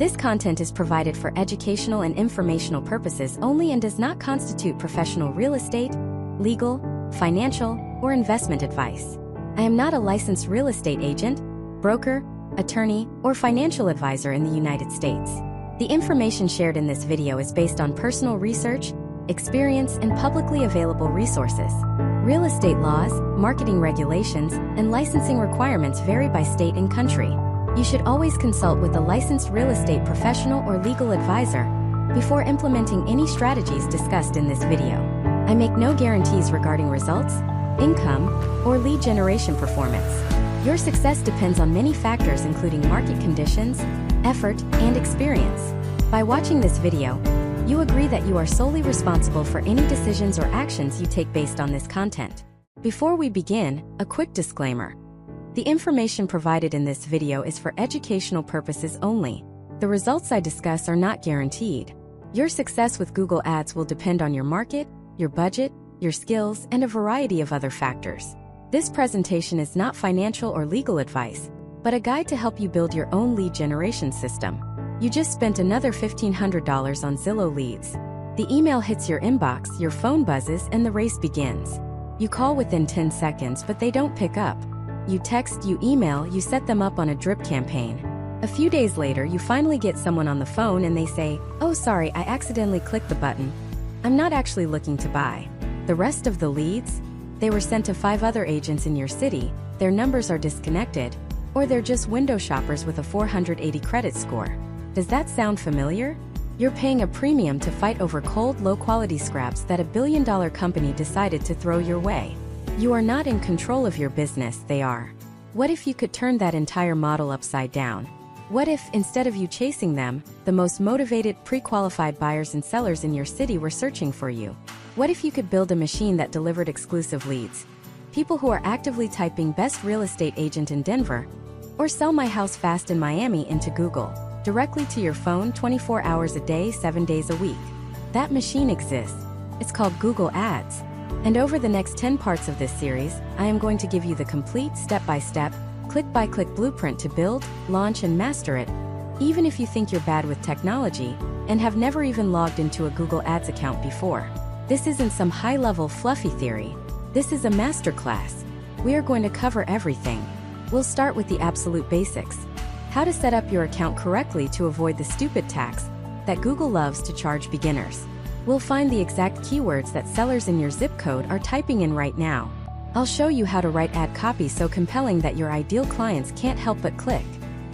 This content is provided for educational and informational purposes only and does not constitute professional real estate, legal, financial, or investment advice. I am not a licensed real estate agent, broker, attorney, or financial advisor in the United States. The information shared in this video is based on personal research, experience, and publicly available resources. Real estate laws, marketing regulations, and licensing requirements vary by state and country. You should always consult with a licensed real estate professional or legal advisor before implementing any strategies discussed in this video. I make no guarantees regarding results, income, or lead generation performance. Your success depends on many factors including market conditions, effort, and experience. By watching this video, you agree that you are solely responsible for any decisions or actions you take based on this content. Before we begin, a quick disclaimer. The information provided in this video is for educational purposes only. The results I discuss are not guaranteed. Your success with Google Ads will depend on your market, your budget, your skills, and a variety of other factors. This presentation is not financial or legal advice, but a guide to help you build your own lead generation system. You just spent another $1,500 on Zillow leads. The email hits your inbox, your phone buzzes, and the race begins. You call within 10 seconds, but they don't pick up. You text, you email, you set them up on a drip campaign. A few days later, you finally get someone on the phone and they say, "Oh, sorry, I accidentally clicked the button. I'm not actually looking to buy." The rest of the leads? They were sent to 5 other agents in your city, their numbers are disconnected, or they're just window shoppers with a 480 credit score. Does that sound familiar? You're paying a premium to fight over cold, low-quality scraps that a billion-dollar company decided to throw your way. You are not in control of your business, they are. What if you could turn that entire model upside down? What if, instead of you chasing them, the most motivated, pre-qualified buyers and sellers in your city were searching for you? What if you could build a machine that delivered exclusive leads? People who are actively typing "best real estate agent in Denver" or "sell my house fast in Miami" into Google, directly to your phone 24 hours a day, 7 days a week. That machine exists. It's called Google Ads. And over the next 10 parts of this series, I am going to give you the complete step-by-step, click-by-click blueprint to build, launch, and master it, even if you think you're bad with technology and have never even logged into a Google Ads account before. This isn't some high-level fluffy theory. This is a masterclass. We are going to cover everything. We'll start with the absolute basics. How to set up your account correctly to avoid the stupid tax that Google loves to charge beginners. We'll find the exact keywords that sellers in your zip code are typing in right now. I'll show you how to write ad copy so compelling that your ideal clients can't help but click.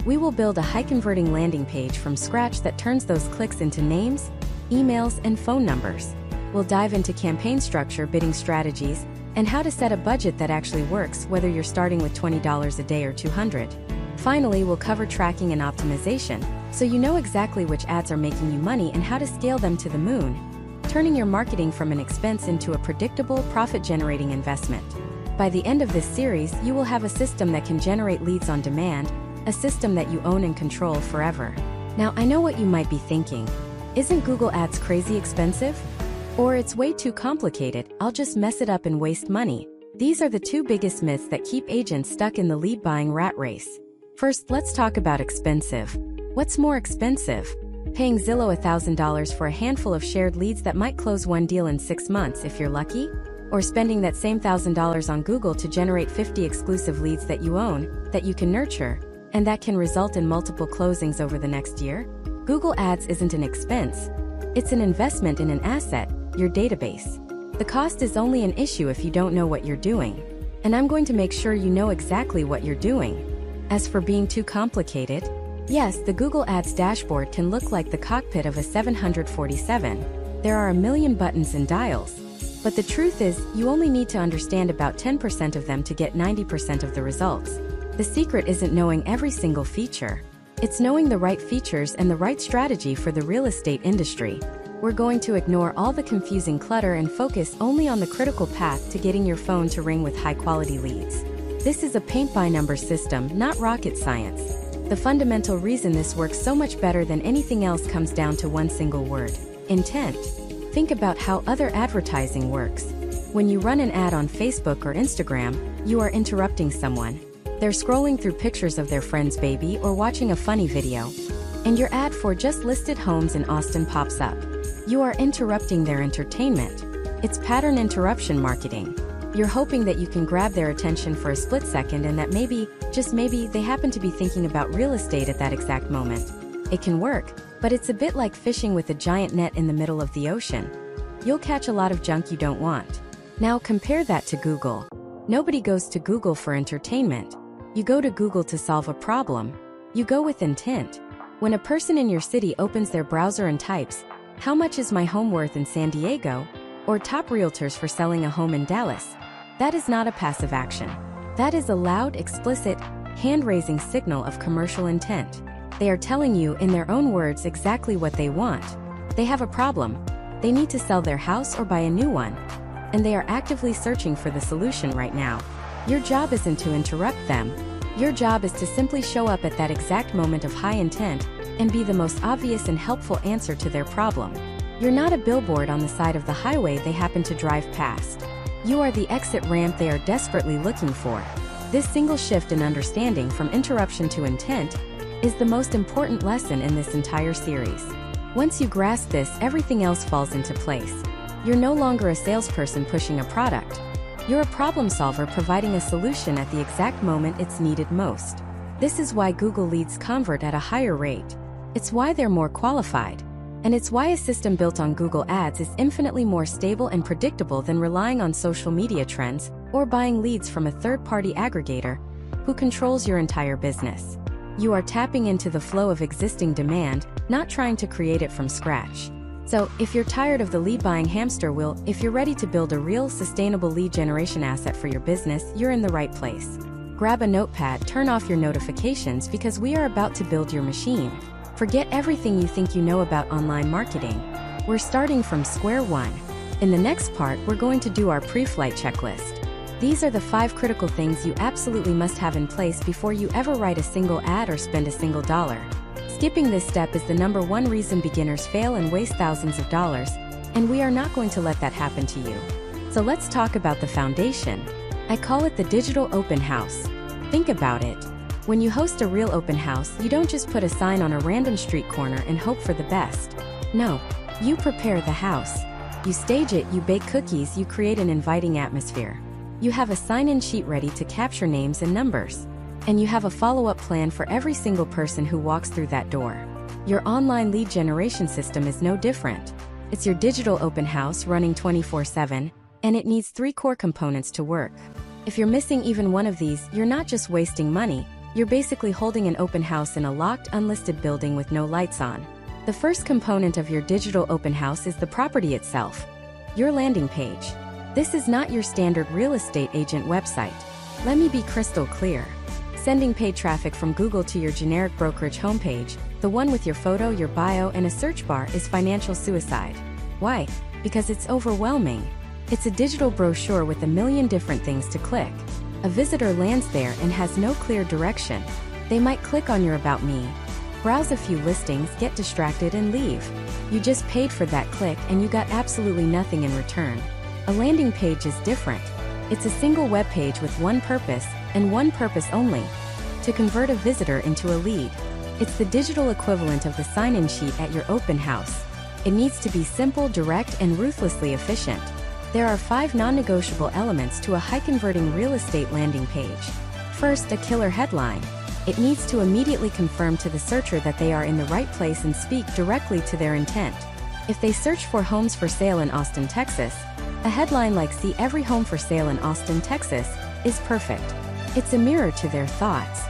We will build a high-converting landing page from scratch that turns those clicks into names, emails, and phone numbers. We'll dive into campaign structure, bidding strategies, and how to set a budget that actually works, whether you're starting with $20 a day or $200. Finally, we'll cover tracking and optimization, so you know exactly which ads are making you money and how to scale them to the moon, turning your marketing from an expense into a predictable, profit-generating investment. By the end of this series, you will have a system that can generate leads on demand, a system that you own and control forever. Now, I know what you might be thinking. Isn't Google Ads crazy expensive? Or it's way too complicated, I'll just mess it up and waste money. These are the 2 biggest myths that keep agents stuck in the lead-buying rat race. First, let's talk about expensive. What's more expensive? Paying Zillow $1,000 for a handful of shared leads that might close one deal in 6 months if you're lucky? Or spending that same $1,000 on Google to generate 50 exclusive leads that you own, that you can nurture, and that can result in multiple closings over the next year? Google Ads isn't an expense. It's an investment in an asset, your database. The cost is only an issue if you don't know what you're doing. And I'm going to make sure you know exactly what you're doing. As for being too complicated, yes, the Google Ads dashboard can look like the cockpit of a 747. There are a million buttons and dials. But the truth is, you only need to understand about 10% of them to get 90% of the results. The secret isn't knowing every single feature. It's knowing the right features and the right strategy for the real estate industry. We're going to ignore all the confusing clutter and focus only on the critical path to getting your phone to ring with high-quality leads. This is a paint-by-number system, not rocket science. The fundamental reason this works so much better than anything else comes down to one single word: intent. Think about how other advertising works. When you run an ad on Facebook or Instagram, you are interrupting someone. They're scrolling through pictures of their friend's baby or watching a funny video. and your ad for just listed homes in Austin pops up. You are interrupting their entertainment. It's pattern interruption marketing. You're hoping that you can grab their attention for a split second and that maybe, just maybe, they happen to be thinking about real estate at that exact moment. It can work, but it's a bit like fishing with a giant net in the middle of the ocean. You'll catch a lot of junk you don't want. Now compare that to Google. Nobody goes to Google for entertainment. You go to Google to solve a problem. You go with intent. When a person in your city opens their browser and types, "How much is my home worth in San Diego?" or "Top realtors for selling a home in Dallas," that is not a passive action. That is a loud, explicit, hand-raising signal of commercial intent. They are telling you in their own words exactly what they want. They have a problem. They need to sell their house or buy a new one. And they are actively searching for the solution right now. Your job isn't to interrupt them. Your job is to simply show up at that exact moment of high intent and be the most obvious and helpful answer to their problem. You're not a billboard on the side of the highway they happen to drive past. You are the exit ramp they are desperately looking for. This single shift in understanding from interruption to intent is the most important lesson in this entire series. Once you grasp this, everything else falls into place. You're no longer a salesperson pushing a product. You're a problem solver providing a solution at the exact moment it's needed most. This is why Google leads convert at a higher rate. It's why they're more qualified. And it's why a system built on Google Ads is infinitely more stable and predictable than relying on social media trends or buying leads from a third-party aggregator who controls your entire business. You are tapping into the flow of existing demand, not trying to create it from scratch. So, if you're tired of the lead-buying hamster wheel, if you're ready to build a real, sustainable lead generation asset for your business, you're in the right place. Grab a notepad, turn off your notifications because we are about to build your machine. Forget everything you think you know about online marketing. We're starting from square one. In the next part, we're going to do our pre-flight checklist. These are the 5 critical things you absolutely must have in place before you ever write a single ad or spend a single dollar. Skipping this step is the #1 reason beginners fail and waste thousands of dollars, and we are not going to let that happen to you. So let's talk about the foundation. I call it the digital open house. Think about it. When you host a real open house, you don't just put a sign on a random street corner and hope for the best. No, you prepare the house. You stage it, you bake cookies, you create an inviting atmosphere. You have a sign-in sheet ready to capture names and numbers. And you have a follow-up plan for every single person who walks through that door. Your online lead generation system is no different. It's your digital open house running 24/7, and it needs 3 core components to work. If you're missing even one of these, you're not just wasting money, you're basically holding an open house in a locked, unlisted building with no lights on. The first component of your digital open house is the property itself, your landing page. This is not your standard real estate agent website. Let me be crystal clear. Sending paid traffic from Google to your generic brokerage homepage, the one with your photo, your bio, and a search bar, is financial suicide. Why? Because it's overwhelming. It's a digital brochure with a million different things to click. A visitor lands there and has no clear direction. They might click on your About Me, browse a few listings, get distracted, and leave. You just paid for that click and you got absolutely nothing in return. A landing page is different. It's a single web page with one purpose, and one purpose only: to convert a visitor into a lead. It's the digital equivalent of the sign-in sheet at your open house. It needs to be simple, direct, and ruthlessly efficient. There are 5 non-negotiable elements to a high-converting real estate landing page. First, a killer headline. It needs to immediately confirm to the searcher that they are in the right place and speak directly to their intent. If they search for homes for sale in Austin, Texas, a headline like "See every home for sale in Austin, Texas" is perfect. It's a mirror to their thoughts.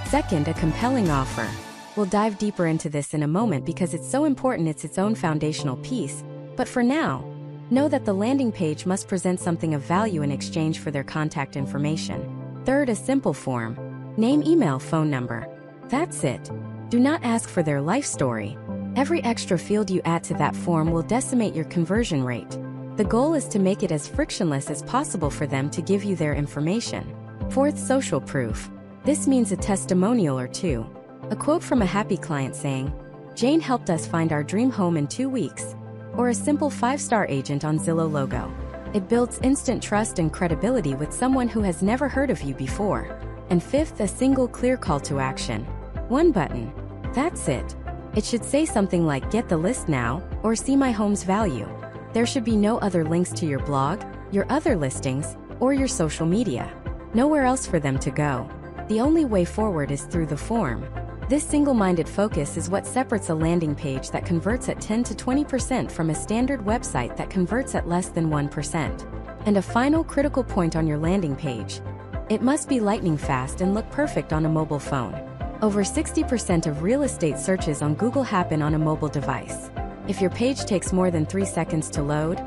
Second, a compelling offer. We'll dive deeper into this in a moment because it's so important, it's its own foundational piece. But for now, know that the landing page must present something of value in exchange for their contact information. Third, a simple form. Name, email, phone number. That's it. Do not ask for their life story. Every extra field you add to that form will decimate your conversion rate. The goal is to make it as frictionless as possible for them to give you their information. Fourth, social proof. This means a testimonial or 2. A quote from a happy client saying, "Jane helped us find our dream home in 2 weeks." Or a simple 5-star agent on Zillow logo. It builds instant trust and credibility with someone who has never heard of you before. And fifth, a single clear call to action. One button. That's it. It should say something like "Get the list now" or "See my home's value." There should be no other links to your blog, your other listings, or your social media. Nowhere else for them to go. The only way forward is through the form. This single-minded focus is what separates a landing page that converts at 10 to 20% from a standard website that converts at less than 1%. And a final critical point on your landing page. It must be lightning fast and look perfect on a mobile phone. Over 60% of real estate searches on Google happen on a mobile device. If your page takes more than 3 seconds to load,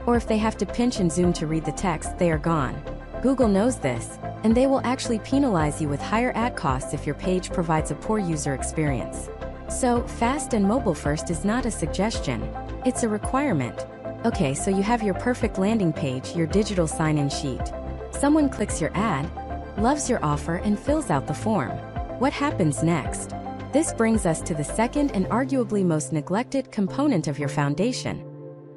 or if they have to pinch and zoom to read the text, they are gone. Google knows this, and they will actually penalize you with higher ad costs if your page provides a poor user experience. So, fast and mobile first is not a suggestion, it's a requirement. Okay, so you have your perfect landing page, your digital sign-in sheet. Someone clicks your ad, loves your offer, and fills out the form. What happens next? This brings us to the second and arguably most neglected component of your foundation,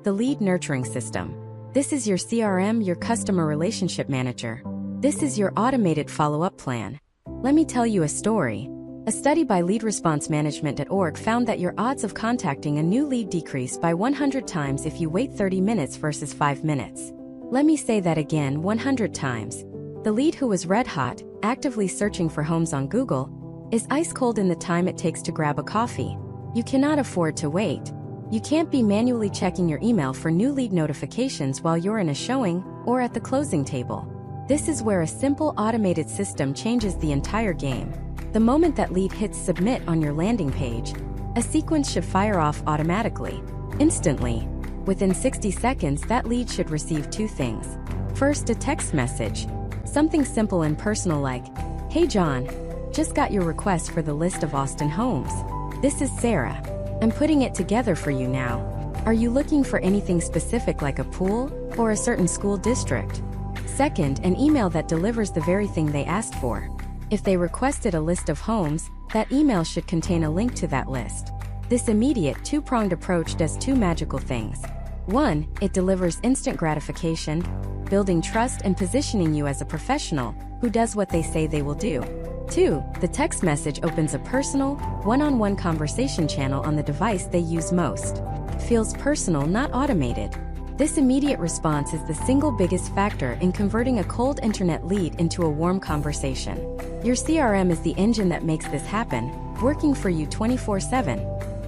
the lead nurturing system. This is your CRM, your customer relationship manager. This is your automated follow-up plan. Let me tell you a story. A study by leadresponsemanagement.org found that your odds of contacting a new lead decrease by 100 times if you wait 30 minutes versus 5 minutes. Let me say that again, 100 times. The lead who was red hot, actively searching for homes on Google, is ice cold in the time it takes to grab a coffee. You cannot afford to wait. You can't be manually checking your email for new lead notifications while you're in a showing or at the closing table. This is where a simple automated system changes the entire game. The moment that lead hits submit on your landing page, a sequence should fire off automatically, instantly. Within 60 seconds, that lead should receive 2 things. First, a text message. Something simple and personal like, "Hey John, just got your request for the list of Austin homes. This is Sarah. I'm putting it together for you now. Are you looking for anything specific like a pool or a certain school district?" Second, an email that delivers the very thing they asked for. If they requested a list of homes, that email should contain a link to that list. This immediate two-pronged approach does 2 magical things. 1, it delivers instant gratification, building trust and positioning you as a professional who does what they say they will do. 2, the text message opens a personal, one-on-one conversation channel on the device they use most. Feels personal, not automated. This immediate response is the single biggest factor in converting a cold internet lead into a warm conversation. Your CRM is the engine that makes this happen, working for you 24/7,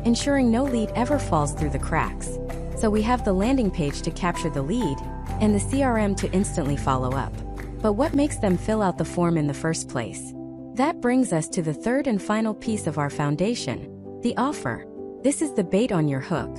ensuring no lead ever falls through the cracks. So we have the landing page to capture the lead, and the CRM to instantly follow up. But what makes them fill out the form in the first place? That brings us to the third and final piece of our foundation, the offer. This is the bait on your hook.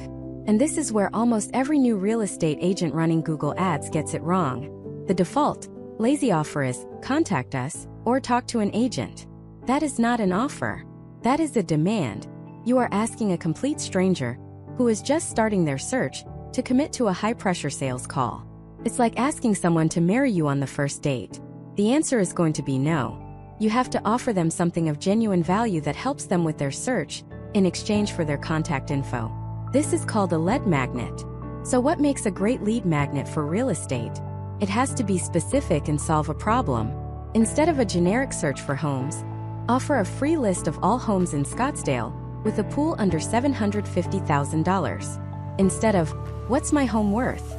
And this is where almost every new real estate agent running Google Ads gets it wrong. The default, lazy offer is, contact us, or talk to an agent. That is not an offer. That is a demand. You are asking a complete stranger, who is just starting their search, to commit to a high-pressure sales call. It's like asking someone to marry you on the first date. The answer is going to be no. You have to offer them something of genuine value that helps them with their search, in exchange for their contact info. This is called a lead magnet. So what makes a great lead magnet for real estate? It has to be specific and solve a problem. Instead of a generic search for homes, offer a free list of all homes in Scottsdale, with a pool under $750,000. Instead of, "What's my home worth?"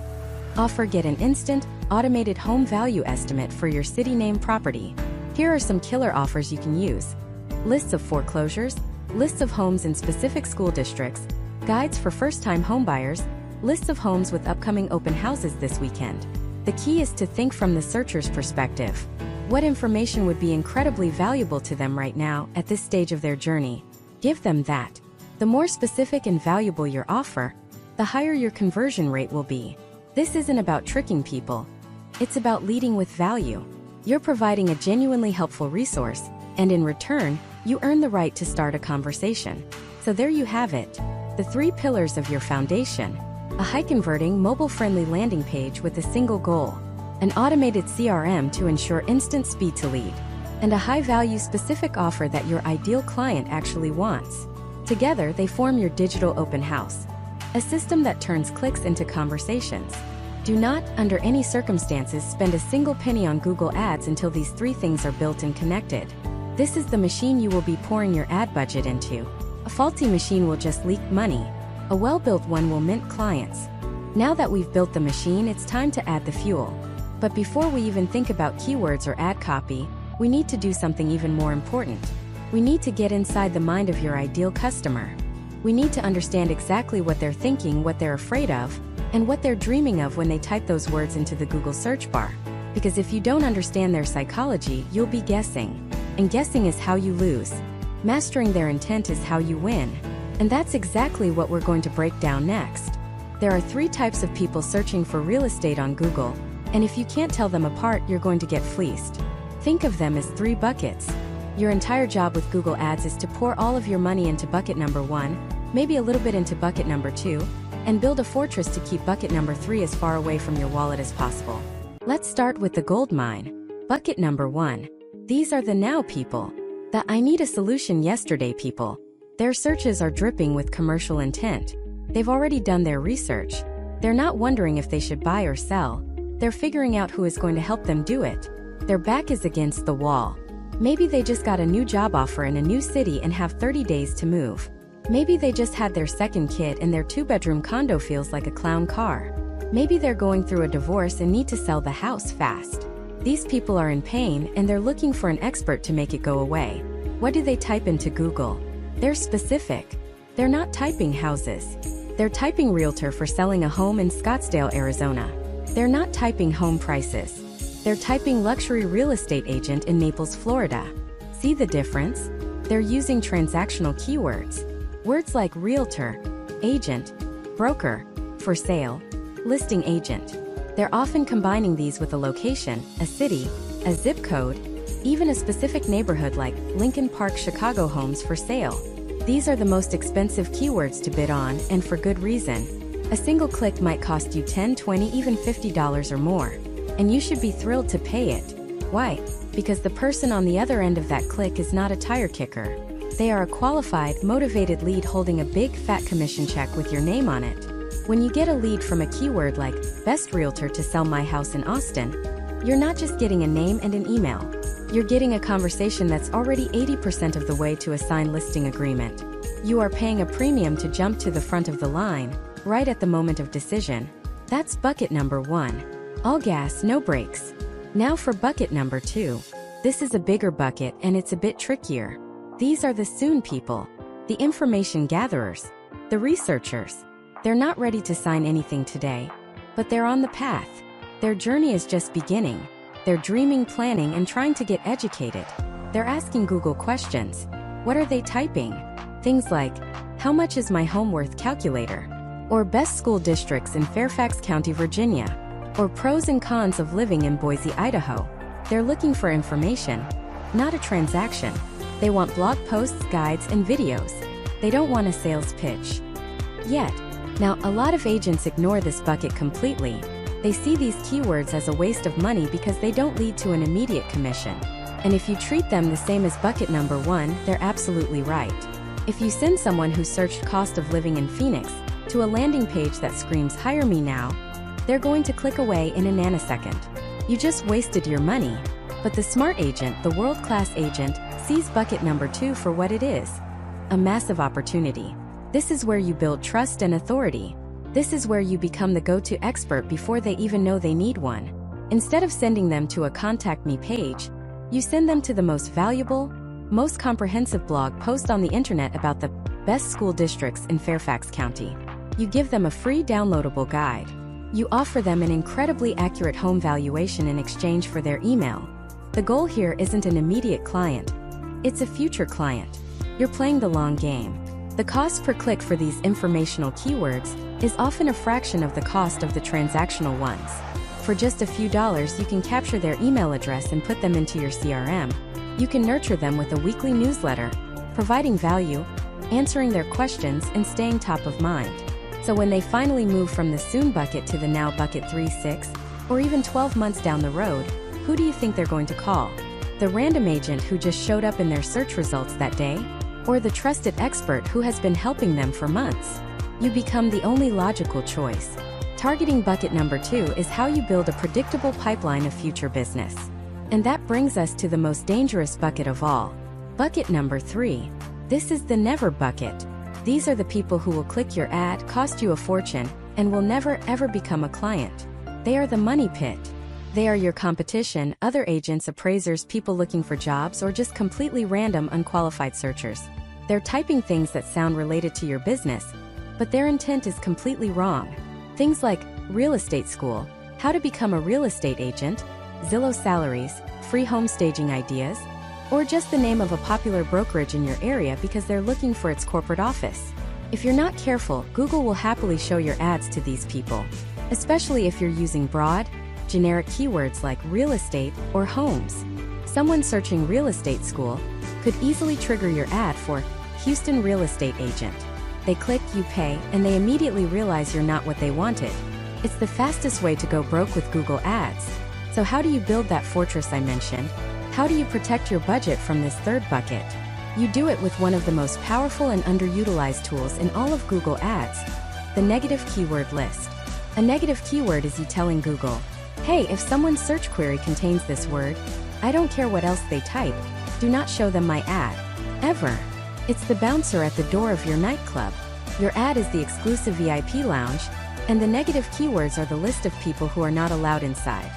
offer get an instant, automated home value estimate for your city name property. Here are some killer offers you can use. Lists of foreclosures, lists of homes in specific school districts, guides for first-time homebuyers, lists of homes with upcoming open houses this weekend. The key is to think from the searcher's perspective. What information would be incredibly valuable to them right now at this stage of their journey? Give them that. The more specific and valuable your offer, the higher your conversion rate will be. This isn't about tricking people. It's about leading with value. You're providing a genuinely helpful resource, and in return, you earn the right to start a conversation. So there you have it. The 3 pillars of your foundation. A high-converting, mobile-friendly landing page with a single goal. An automated CRM to ensure instant speed to lead. And a high-value specific offer that your ideal client actually wants. Together, they form your digital open house. A system that turns clicks into conversations. Do not, under any circumstances, spend a single penny on Google Ads until these 3 things are built and connected. This is the machine you will be pouring your ad budget into. A faulty machine will just leak money. A well-built one will mint clients. Now that we've built the machine, it's time to add the fuel. But before we even think about keywords or ad copy, we need to do something even more important. We need to get inside the mind of your ideal customer. We need to understand exactly what they're thinking, what they're afraid of, and what they're dreaming of when they type those words into the Google search bar. Because if you don't understand their psychology, you'll be guessing. And guessing is how you lose. Mastering their intent is how you win. And that's exactly what we're going to break down next. There are 3 types of people searching for real estate on Google, and if you can't tell them apart, you're going to get fleeced. Think of them as 3 buckets. Your entire job with Google Ads is to pour all of your money into bucket number 1, maybe a little bit into bucket number 2, and build a fortress to keep bucket number 3 as far away from your wallet as possible. Let's start with the gold mine. Bucket number 1. These are the now people. The I need a solution yesterday people. Their searches are dripping with commercial intent. They've already done their research. They're not wondering if they should buy or sell. They're figuring out who is going to help them do it. Their back is against the wall. Maybe they just got a new job offer in a new city and have 30 days to move. Maybe they just had their second kid and their 2-bedroom condo feels like a clown car. Maybe they're going through a divorce and need to sell the house fast. These people are in pain and they're looking for an expert to make it go away. What do they type into Google? They're specific. They're not typing houses. They're typing realtor for selling a home in Scottsdale, Arizona. They're not typing home prices. They're typing luxury real estate agent in Naples, Florida. See the difference? They're using transactional keywords. Words like realtor, agent, broker, for sale, listing agent. They're often combining these with a location, a city, a zip code, even a specific neighborhood like Lincoln Park, Chicago homes for sale. These are the most expensive keywords to bid on, and for good reason. A single click might cost you $10, $20, even $50 or more. And you should be thrilled to pay it. Why? Because the person on the other end of that click is not a tire kicker. They are a qualified, motivated lead holding a big fat commission check with your name on it. When you get a lead from a keyword like best realtor to sell my house in Austin, you're not just getting a name and an email. You're getting a conversation that's already 80% of the way to a signed listing agreement. You are paying a premium to jump to the front of the line, right at the moment of decision. That's bucket number 1. All gas, no brakes. Now for bucket number 2. This is a bigger bucket and it's a bit trickier. These are the soon people, the information gatherers, the researchers. They're not ready to sign anything today, but they're on the path. Their journey is just beginning. They're dreaming, planning, and trying to get educated. They're asking Google questions. What are they typing? Things like, how much is my home worth calculator? Or best school districts in Fairfax County, Virginia? Or pros and cons of living in Boise, Idaho. They're looking for information, not a transaction. They want blog posts, guides, and videos. They don't want a sales pitch. Yet. Now, a lot of agents ignore this bucket completely. They see these keywords as a waste of money because they don't lead to an immediate commission. And if you treat them the same as bucket number 1, they're absolutely right. If you send someone who searched cost of living in Phoenix to a landing page that screams hire me now, they're going to click away in a nanosecond. You just wasted your money. But the smart agent, the world-class agent, sees bucket number 2 for what it is. A massive opportunity. This is where you build trust and authority. This is where you become the go-to expert before they even know they need one. Instead of sending them to a contact me page, you send them to the most valuable, most comprehensive blog post on the internet about the best school districts in Fairfax County. You give them a free downloadable guide. You offer them an incredibly accurate home valuation in exchange for their email. The goal here isn't an immediate client. It's a future client. You're playing the long game. The cost per click for these informational keywords is often a fraction of the cost of the transactional ones. For just a few dollars, you can capture their email address and put them into your CRM. You can nurture them with a weekly newsletter, providing value, answering their questions, and staying top of mind. So when they finally move from the soon bucket to the now bucket 3, 6, or even 12 months down the road, who do you think they're going to call? The random agent who just showed up in their search results that day? Or the trusted expert who has been helping them for months? You become the only logical choice. Targeting bucket number 2 is how you build a predictable pipeline of future business. And that brings us to the most dangerous bucket of all. Bucket number 3. This is the never bucket. These are the people who will click your ad, cost you a fortune, and will never ever become a client. They are the money pit. They are your competition, other agents, appraisers, people looking for jobs, or just completely random unqualified searchers. They're typing things that sound related to your business, but their intent is completely wrong. Things like real estate school, how to become a real estate agent, Zillow salaries, free home staging ideas, or just the name of a popular brokerage in your area because they're looking for its corporate office. If you're not careful, Google will happily show your ads to these people, especially if you're using broad, generic keywords like real estate or homes. Someone searching real estate school could easily trigger your ad for Houston real estate agent. They click, you pay, and they immediately realize you're not what they wanted. It's the fastest way to go broke with Google Ads. So how do you build that fortress I mentioned? How do you protect your budget from this third bucket? You do it with one of the most powerful and underutilized tools in all of Google Ads, the negative keyword list. A negative keyword is you telling Google, hey, if someone's search query contains this word, I don't care what else they type, do not show them my ad. Ever. It's the bouncer at the door of your nightclub. Your ad is the exclusive VIP lounge, and the negative keywords are the list of people who are not allowed inside.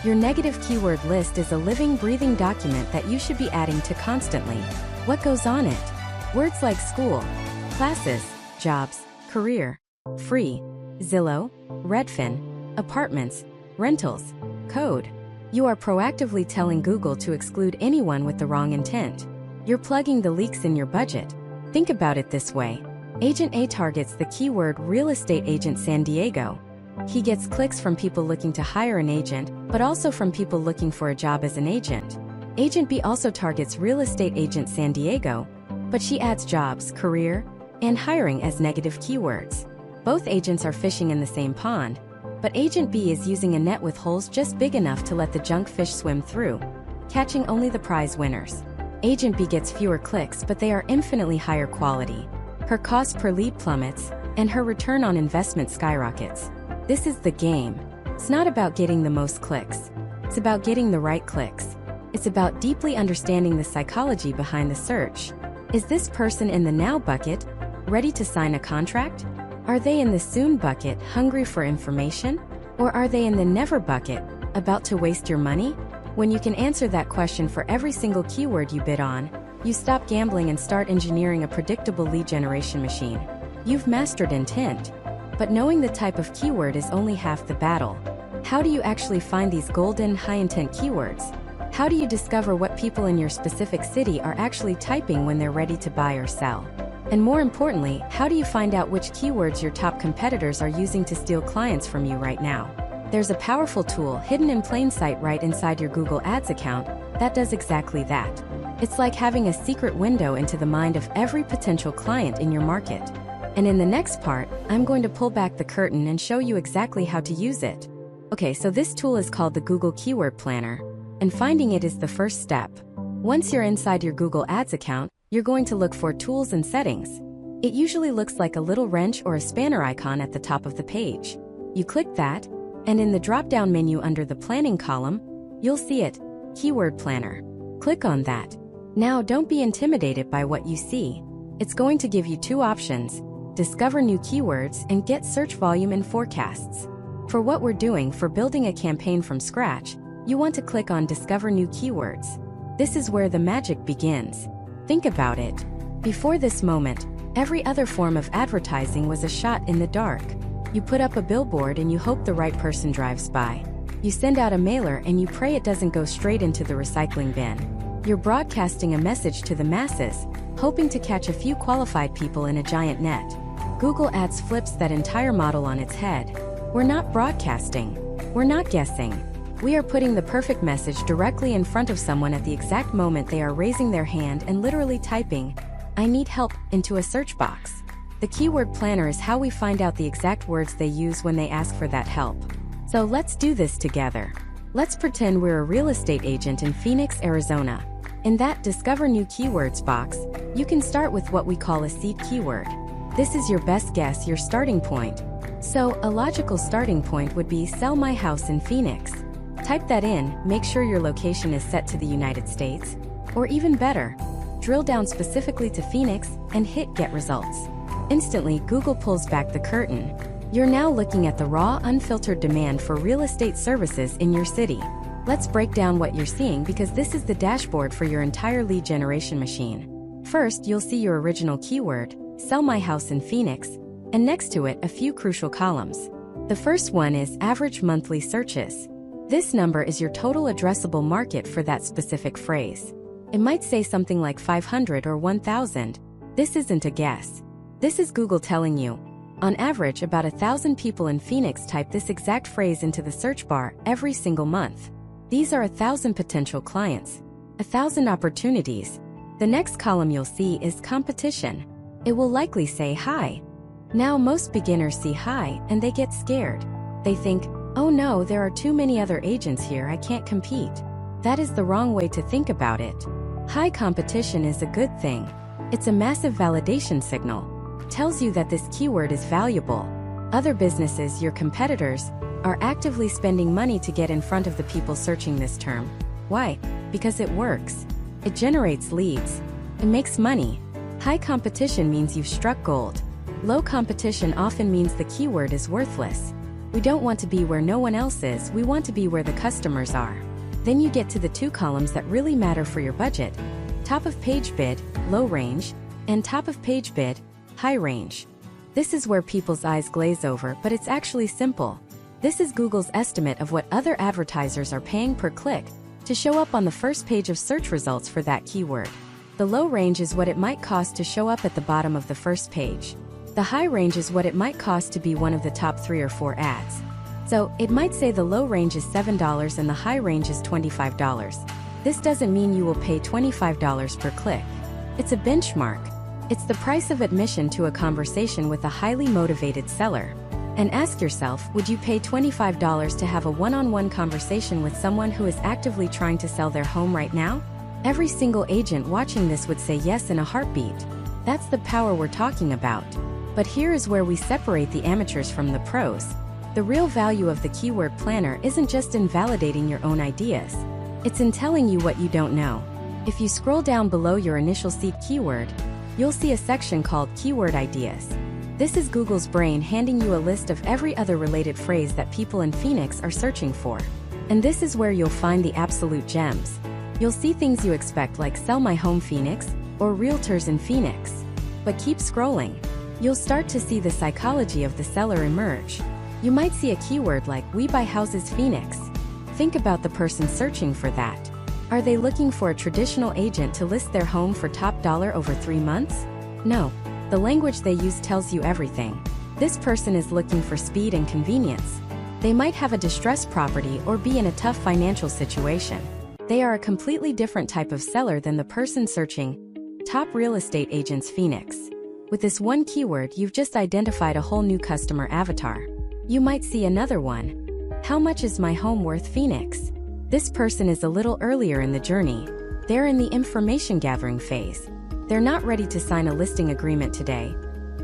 Your negative keyword list is a living, breathing document that you should be adding to constantly. What goes on it? Words like school, classes, jobs, career, free, Zillow, Redfin, apartments, rentals, code. You are proactively telling Google to exclude anyone with the wrong intent. You're plugging the leaks in your budget. Think about it this way. Agent A targets the keyword real estate agent San Diego. He gets clicks from people looking to hire an agent, but also from people looking for a job as an agent. Agent B also targets real estate agent San Diego, but she adds jobs, career, and hiring as negative keywords. Both agents are fishing in the same pond, but Agent B is using a net with holes just big enough to let the junk fish swim through, catching only the prize winners. Agent B gets fewer clicks, but they are infinitely higher quality. Her cost per lead plummets, and her return on investment skyrockets. This is the game. It's not about getting the most clicks. It's about getting the right clicks. It's about deeply understanding the psychology behind the search. Is this person in the now bucket, ready to sign a contract? Are they in the soon bucket, hungry for information? Or are they in the never bucket, about to waste your money? When you can answer that question for every single keyword you bid on, you stop gambling and start engineering a predictable lead generation machine. You've mastered intent. But knowing the type of keyword is only half the battle. How do you actually find these golden, high-intent keywords? How do you discover what people in your specific city are actually typing when they're ready to buy or sell? And more importantly, how do you find out which keywords your top competitors are using to steal clients from you right now? There's a powerful tool hidden in plain sight right inside your Google Ads account that does exactly that. It's like having a secret window into the mind of every potential client in your market. And in the next part, I'm going to pull back the curtain and show you exactly how to use it. Okay, so this tool is called the Google Keyword Planner, and finding it is the first step. Once you're inside your Google Ads account, you're going to look for Tools and Settings. It usually looks like a little wrench or a spanner icon at the top of the page. You click that, and in the drop-down menu under the Planning column, you'll see it, Keyword Planner. Click on that. Now don't be intimidated by what you see. It's going to give you two options. Discover new keywords and get search volume and forecasts. For what we're doing for building a campaign from scratch, you want to click on Discover New Keywords. This is where the magic begins. Think about it. Before this moment, every other form of advertising was a shot in the dark. You put up a billboard and you hope the right person drives by. You send out a mailer and you pray it doesn't go straight into the recycling bin. You're broadcasting a message to the masses, hoping to catch a few qualified people in a giant net. Google Ads flips that entire model on its head. We're not broadcasting. We're not guessing. We are putting the perfect message directly in front of someone at the exact moment they are raising their hand and literally typing, "I need help," into a search box. The Keyword Planner is how we find out the exact words they use when they ask for that help. So let's do this together. Let's pretend we're a real estate agent in Phoenix, Arizona. In that Discover New Keywords box, you can start with what we call a seed keyword. This is your best guess, your starting point. So, a logical starting point would be sell my house in Phoenix. Type that in, make sure your location is set to the United States. Or even better, drill down specifically to Phoenix, and hit Get Results. Instantly, Google pulls back the curtain. You're now looking at the raw, unfiltered demand for real estate services in your city. Let's break down what you're seeing because this is the dashboard for your entire lead generation machine. First, you'll see your original keyword, Sell My House in Phoenix, and next to it, a few crucial columns. The first one is Average Monthly Searches. This number is your total addressable market for that specific phrase. It might say something like 500 or 1,000. This isn't a guess. This is Google telling you. On average, about 1,000 people in Phoenix type this exact phrase into the search bar every single month. These are 1,000 potential clients, 1,000 opportunities. The next column you'll see is Competition. It will likely say Hi. Now most beginners see Hi and they get scared. They think, oh no, there are too many other agents here, I can't compete. That is the wrong way to think about it. High competition is a good thing. It's a massive validation signal. Tells you that this keyword is valuable. Other businesses, your competitors, are actively spending money to get in front of the people searching this term. Why? Because it works. It generates leads. It makes money. High competition means you've struck gold. Low competition often means the keyword is worthless. We don't want to be where no one else is, we want to be where the customers are. Then you get to the two columns that really matter for your budget: top of page bid, low range, and top of page bid, high range. This is where people's eyes glaze over, but it's actually simple. This is Google's estimate of what other advertisers are paying per click to show up on the first page of search results for that keyword. The low range is what it might cost to show up at the bottom of the first page. The high range is what it might cost to be one of the top 3 or 4 ads. So, it might say the low range is $7 and the high range is $25. This doesn't mean you will pay $25 per click. It's a benchmark. It's the price of admission to a conversation with a highly motivated seller. And ask yourself, would you pay $25 to have a one-on-one conversation with someone who is actively trying to sell their home right now? Every single agent watching this would say yes in a heartbeat. That's the power we're talking about. But here is where we separate the amateurs from the pros. The real value of the keyword planner isn't just in validating your own ideas. It's in telling you what you don't know. If you scroll down below your initial seed keyword, you'll see a section called Keyword Ideas. This is Google's brain handing you a list of every other related phrase that people in Phoenix are searching for. And this is where you'll find the absolute gems. You'll see things you expect like Sell My Home Phoenix or Realtors in Phoenix. But keep scrolling. You'll start to see the psychology of the seller emerge. You might see a keyword like We Buy Houses Phoenix. Think about the person searching for that. Are they looking for a traditional agent to list their home for top dollar over 3 months? No. The language they use tells you everything. This person is looking for speed and convenience. They might have a distressed property or be in a tough financial situation. They are a completely different type of seller than the person searching Top Real Estate Agents Phoenix. With this one keyword, you've just identified a whole new customer avatar. You might see another one. How much is my home worth Phoenix? This person is a little earlier in the journey. They're in the information gathering phase. They're not ready to sign a listing agreement today,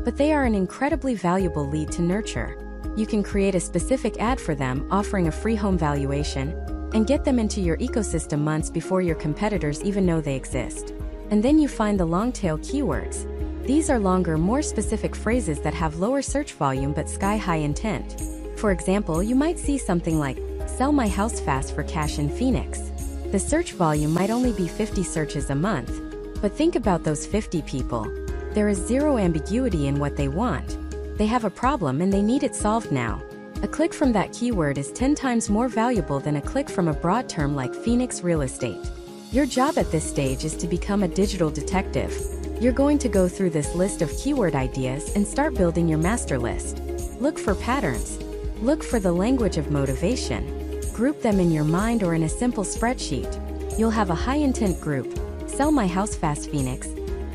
but they are an incredibly valuable lead to nurture. You can create a specific ad for them offering a free home valuation and get them into your ecosystem months before your competitors even know they exist. And then you find the long-tail keywords. These are longer, more specific phrases that have lower search volume but sky-high intent. For example, you might see something like, Sell my house fast for cash in Phoenix. The search volume might only be 50 searches a month. But think about those 50 people. There is zero ambiguity in what they want. They have a problem and they need it solved now. A click from that keyword is 10 times more valuable than a click from a broad term like Phoenix real estate. Your job at this stage is to become a digital detective. You're going to go through this list of keyword ideas and start building your master list. Look for patterns. Look for the language of motivation. Group them in your mind or in a simple spreadsheet. You'll have a high-intent group. Sell my house fast Phoenix.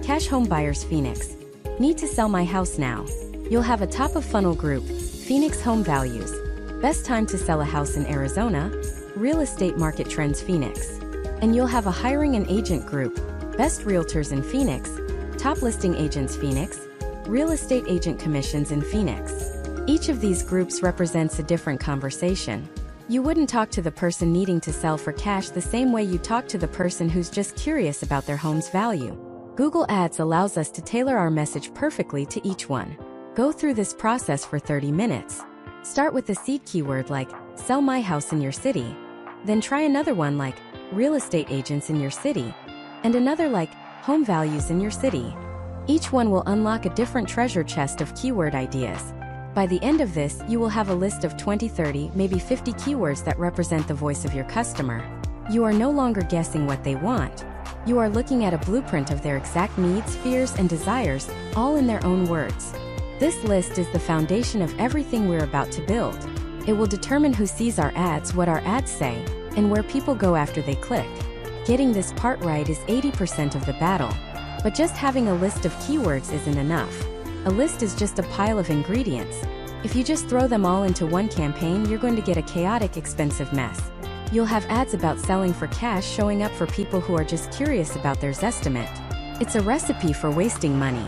Cash home buyers Phoenix. Need to sell my house now. You'll have a top-of-funnel group. Phoenix home values. Best time to sell a house in Arizona. Real estate market trends Phoenix. And you'll have a hiring and agent group. Best realtors in Phoenix. Top listing agents Phoenix. Real estate agent commissions in Phoenix. Each of these groups represents a different conversation. You wouldn't talk to the person needing to sell for cash the same way you talk to the person who's just curious about their home's value. Google Ads allows us to tailor our message perfectly to each one. Go through this process for 30 minutes. Start with a seed keyword like, sell my house in your city. Then try another one like, real estate agents in your city. And another like, home values in your city. Each one will unlock a different treasure chest of keyword ideas. By the end of this, you will have a list of 20, 30, maybe 50 keywords that represent the voice of your customer. You are no longer guessing what they want. You are looking at a blueprint of their exact needs, fears, and desires, all in their own words. This list is the foundation of everything we're about to build. It will determine who sees our ads, what our ads say, and where people go after they click. Getting this part right is 80% of the battle. But just having a list of keywords isn't enough. A list is just a pile of ingredients. If you just throw them all into one campaign, you're going to get a chaotic, expensive mess. You'll have ads about selling for cash showing up for people who are just curious about their Zestimate. It's a recipe for wasting money.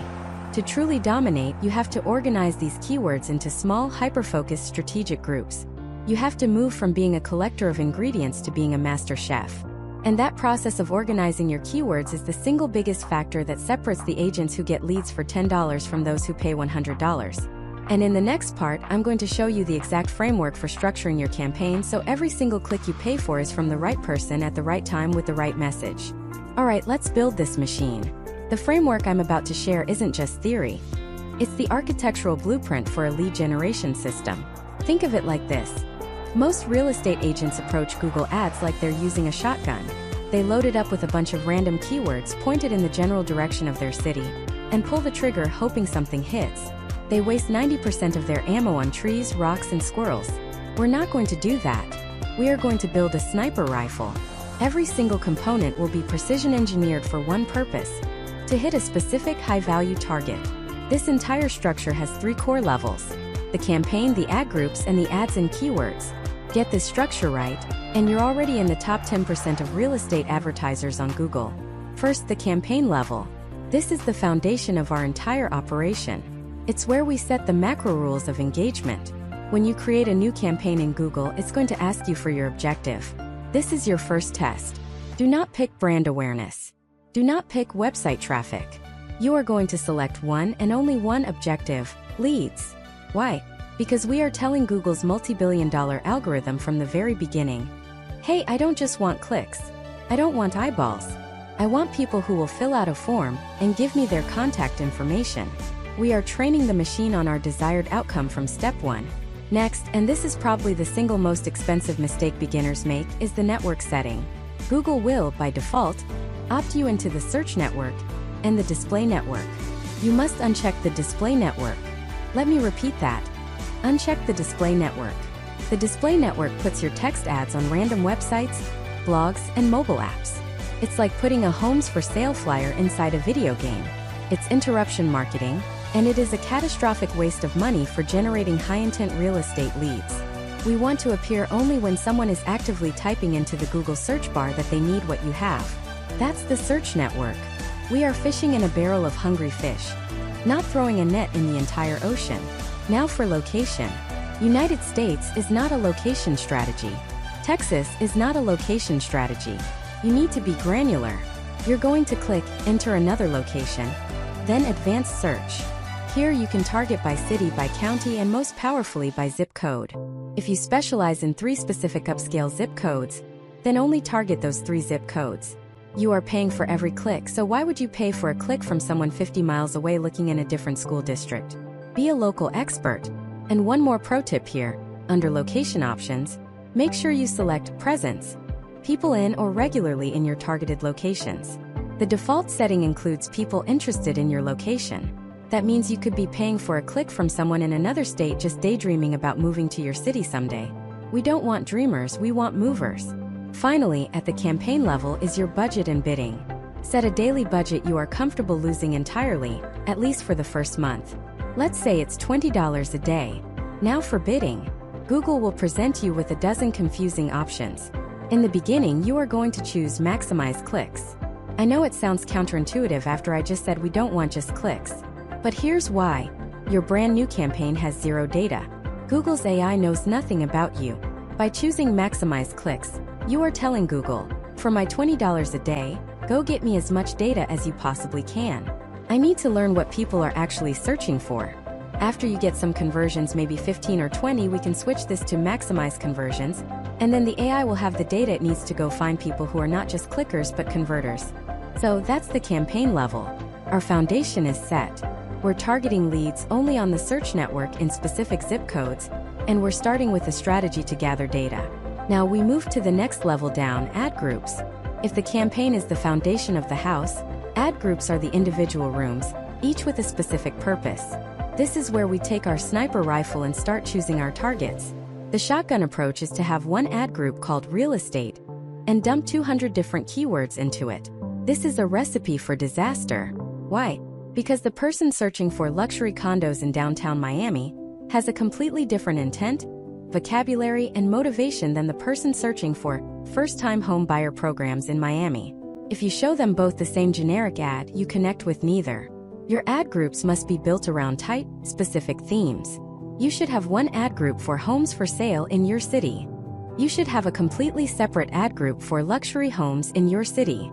To truly dominate, you have to organize these keywords into small, hyper-focused strategic groups. You have to move from being a collector of ingredients to being a master chef. And that process of organizing your keywords is the single biggest factor that separates the agents who get leads for $10 from those who pay $100. And in the next part, I'm going to show you the exact framework for structuring your campaign so every single click you pay for is from the right person at the right time with the right message. Alright, let's build this machine. The framework I'm about to share isn't just theory. It's the architectural blueprint for a lead generation system. Think of it like this. Most real estate agents approach Google Ads like they're using a shotgun. They load it up with a bunch of random keywords pointed in the general direction of their city, and pull the trigger hoping something hits. They waste 90% of their ammo on trees, rocks, and squirrels. We're not going to do that. We are going to build a sniper rifle. Every single component will be precision engineered for one purpose: to hit a specific high-value target. This entire structure has 3 core levels: the campaign, the ad groups, and the ads and keywords. Get this structure right, and you're already in the top 10% of real estate advertisers on Google. First, the campaign level. This is the foundation of our entire operation. It's where we set the macro rules of engagement. When you create a new campaign in Google, it's going to ask you for your objective. This is your first test. Do not pick brand awareness. Do not pick website traffic. You are going to select one and only one objective: leads. Why? Because we are telling Google's multi-billion-dollar algorithm from the very beginning, hey, I don't just want clicks. I don't want eyeballs. I want people who will fill out a form and give me their contact information. We are training the machine on our desired outcome from step 1. Next, and this is probably the single most expensive mistake beginners make, is the network setting. Google will, by default, opt you into the search network and the display network. You must uncheck the display network. Let me repeat that. Uncheck the display network. The display network puts your text ads on random websites, blogs, and mobile apps. It's like putting a homes for sale flyer inside a video game. It's interruption marketing, and it is a catastrophic waste of money for generating high-intent real estate leads. We want to appear only when someone is actively typing into the Google search bar that they need what you have. That's the search network. We are fishing in a barrel of hungry fish, not throwing a net in the entire ocean. Now for location. United States is not a location strategy. Texas is not a location strategy. You need to be granular. You're going to click Enter another location, then Advanced Search. Here you can target by city, by county, and most powerfully by zip code. If you specialize in 3 specific upscale zip codes, then only target those 3 zip codes. You are paying for every click, so why would you pay for a click from someone 50 miles away looking in a different school district? Be a local expert. And one more pro tip here, under location options, make sure you select presence, people in or regularly in your targeted locations. The default setting includes people interested in your location. That means you could be paying for a click from someone in another state just daydreaming about moving to your city someday. We don't want dreamers, we want movers. Finally, at the campaign level is your budget and bidding. Set a daily budget you are comfortable losing entirely, at least for the first month. Let's say it's $20 a day. Now for bidding. Google will present you with a dozen confusing options. In the beginning, you are going to choose Maximize Clicks. I know it sounds counterintuitive after I just said we don't want just clicks. But here's why. Your brand new campaign has 0 data. Google's AI knows nothing about you. By choosing Maximize Clicks, you are telling Google, for my $20 a day, Go get me as much data as you possibly can. I need to learn what people are actually searching for. After you get some conversions, maybe 15 or 20, we can switch this to maximize conversions, and then the AI will have the data it needs to go find people who are not just clickers but converters. So that's the campaign level. Our foundation is set. We're targeting leads only on the search network in specific zip codes, and we're starting with a strategy to gather data. Now we move to the next level down, ad groups. If the campaign is the foundation of the house, ad groups are the individual rooms, each with a specific purpose. This is where we take our sniper rifle and start choosing our targets. The shotgun approach is to have one ad group called real estate and dump 200 different keywords into it. This is a recipe for disaster. Why? Because the person searching for luxury condos in downtown Miami has a completely different intent, vocabulary, and motivation than the person searching for first-time home buyer programs in Miami. If you show them both the same generic ad, you connect with neither. Your ad groups must be built around tight, specific themes. You should have one ad group for homes for sale in your city. You should have a completely separate ad group for luxury homes in your city.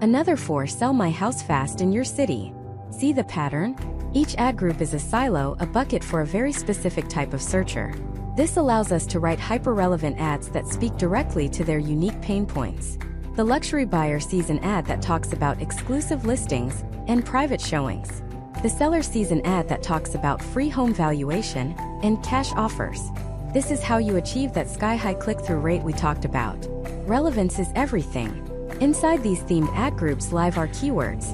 Another for sell my house fast in your city. See the pattern? Each ad group is a silo, a bucket for a very specific type of searcher. This allows us to write hyper-relevant ads that speak directly to their unique pain points. The luxury buyer sees an ad that talks about exclusive listings and private showings. The seller sees an ad that talks about free home valuation and cash offers. This is how you achieve that sky-high click-through rate we talked about. Relevance is everything. Inside these themed ad groups live are keywords.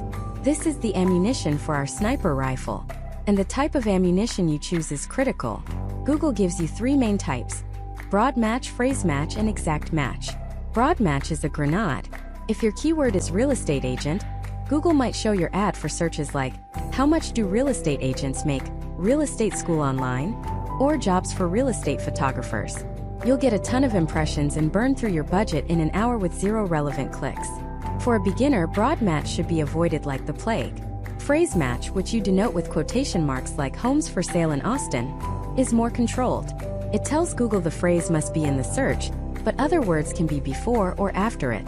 This is the ammunition for our sniper rifle. And the type of ammunition you choose is critical. Google gives you three main types: broad match, phrase match, and exact match. Broad match is a grenade. If your keyword is real estate agent, Google might show your ad for searches like, how much do real estate agents make, real estate school online, or jobs for real estate photographers. You'll get a ton of impressions and burn through your budget in an hour with 0 relevant clicks. For a beginner, broad match should be avoided like the plague. Phrase match, which you denote with quotation marks like homes for sale in Austin, is more controlled. It tells Google the phrase must be in the search, but other words can be before or after it.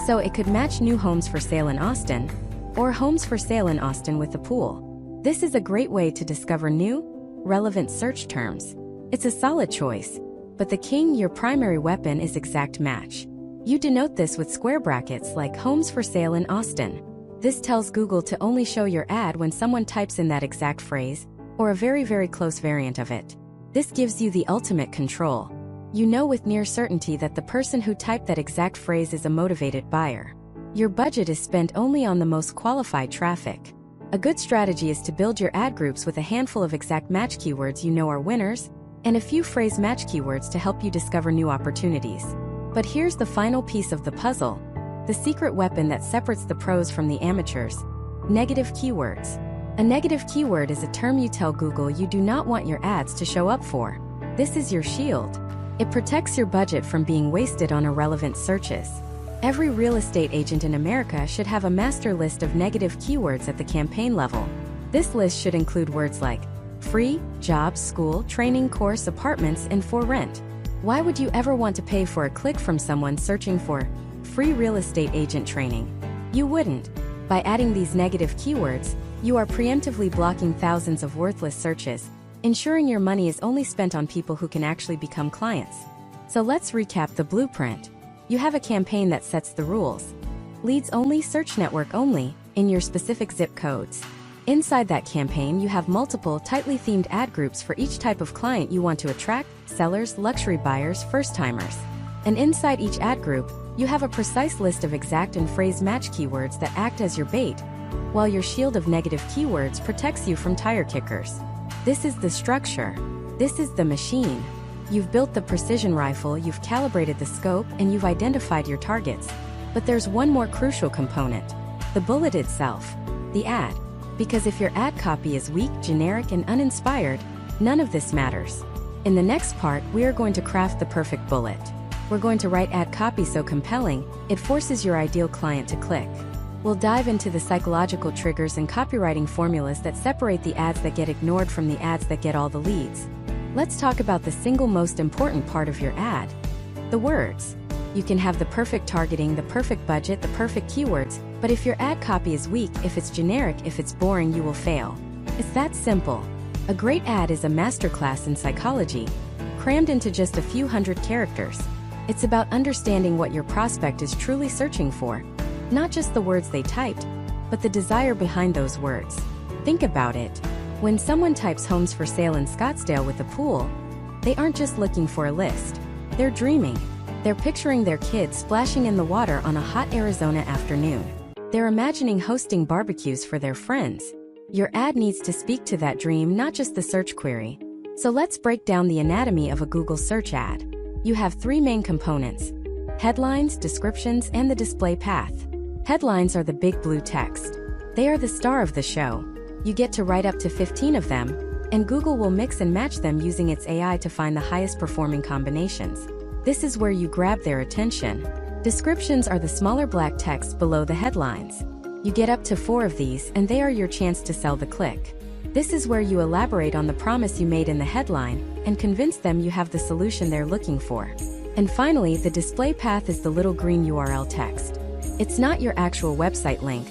So it could match new homes for sale in Austin, or homes for sale in Austin with a pool. This is a great way to discover new, relevant search terms. It's a solid choice, but the king, your primary weapon, is exact match. You denote this with square brackets like homes for sale in Austin. This tells Google to only show your ad when someone types in that exact phrase, or a very, very close variant of it. This gives you the ultimate control. You know with near certainty that the person who typed that exact phrase is a motivated buyer. Your budget is spent only on the most qualified traffic. A good strategy is to build your ad groups with a handful of exact match keywords you know are winners, and a few phrase match keywords to help you discover new opportunities. But here's the final piece of the puzzle, the secret weapon that separates the pros from the amateurs: negative keywords. A negative keyword is a term you tell Google you do not want your ads to show up for. This is your shield. It protects your budget from being wasted on irrelevant searches. Every real estate agent in America should have a master list of negative keywords at the campaign level. This list should include words like free, jobs, school, training, course, apartments, and for rent. Why would you ever want to pay for a click from someone searching for free real estate agent training? You wouldn't. By adding these negative keywords, you are preemptively blocking thousands of worthless searches, ensuring your money is only spent on people who can actually become clients. So let's recap the blueprint. You have a campaign that sets the rules. Leads only, search network only, in your specific zip codes. Inside that campaign, you have multiple, tightly themed ad groups for each type of client you want to attract: sellers, luxury buyers, first-timers. And inside each ad group, you have a precise list of exact and phrase match keywords that act as your bait, while your shield of negative keywords protects you from tire kickers. This is the structure. This is the machine. You've built the precision rifle, you've calibrated the scope, and you've identified your targets. But there's one more crucial component: the bullet itself, the ad. Because if your ad copy is weak, generic, and uninspired, none of this matters. In the next part, we are going to craft the perfect bullet. We're going to write ad copy so compelling, it forces your ideal client to click. We'll dive into the psychological triggers and copywriting formulas that separate the ads that get ignored from the ads that get all the leads. Let's talk about the single most important part of your ad: the words. You can have the perfect targeting, the perfect budget, the perfect keywords, But if your ad copy is weak, if it's generic, if it's boring, you will fail. It's that simple. A great ad is a masterclass in psychology, crammed into just a few hundred characters. It's about understanding what your prospect is truly searching for. Not just the words they typed, but the desire behind those words. Think about it. When someone types homes for sale in Scottsdale with a pool, they aren't just looking for a list. They're dreaming. They're picturing their kids splashing in the water on a hot Arizona afternoon. They're imagining hosting barbecues for their friends. Your ad needs to speak to that dream, not just the search query. So let's break down the anatomy of a Google search ad. You have three main components: headlines, descriptions, and the display path. Headlines are the big blue text. They are the star of the show. You get to write up to 15 of them, and Google will mix and match them using its AI to find the highest performing combinations. This is where you grab their attention. Descriptions are the smaller black text below the headlines. You get up to 4 of these, and they are your chance to sell the click. This is where you elaborate on the promise you made in the headline and convince them you have the solution they're looking for. And finally, the display path is the little green URL text. It's not your actual website link,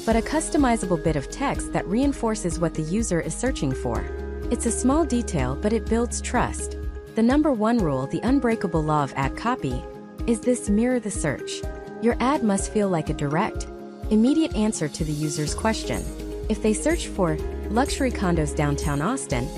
but a customizable bit of text that reinforces what the user is searching for. It's a small detail, but it builds trust. The number one rule, the unbreakable law of ad copy, is this: mirror the search. Your ad must feel like a direct, immediate answer to the user's question. If they search for luxury condos downtown Austin,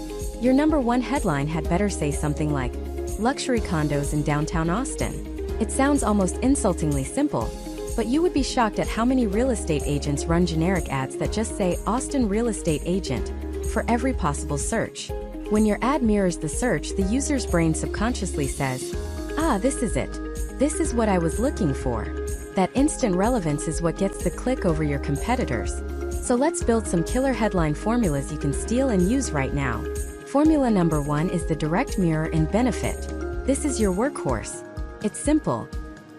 your number one headline had better say something like luxury condos in downtown Austin. It sounds almost insultingly simple, but you would be shocked at how many real estate agents run generic ads that just say Austin real estate agent for every possible search. When your ad mirrors the search, the user's brain subconsciously says, "Ah, this is it. This is what I was looking for." That instant relevance is what gets the click over your competitors. So let's build some killer headline formulas you can steal and use right now. Formula number 1 is the direct mirror and benefit. This is your workhorse. It's simple.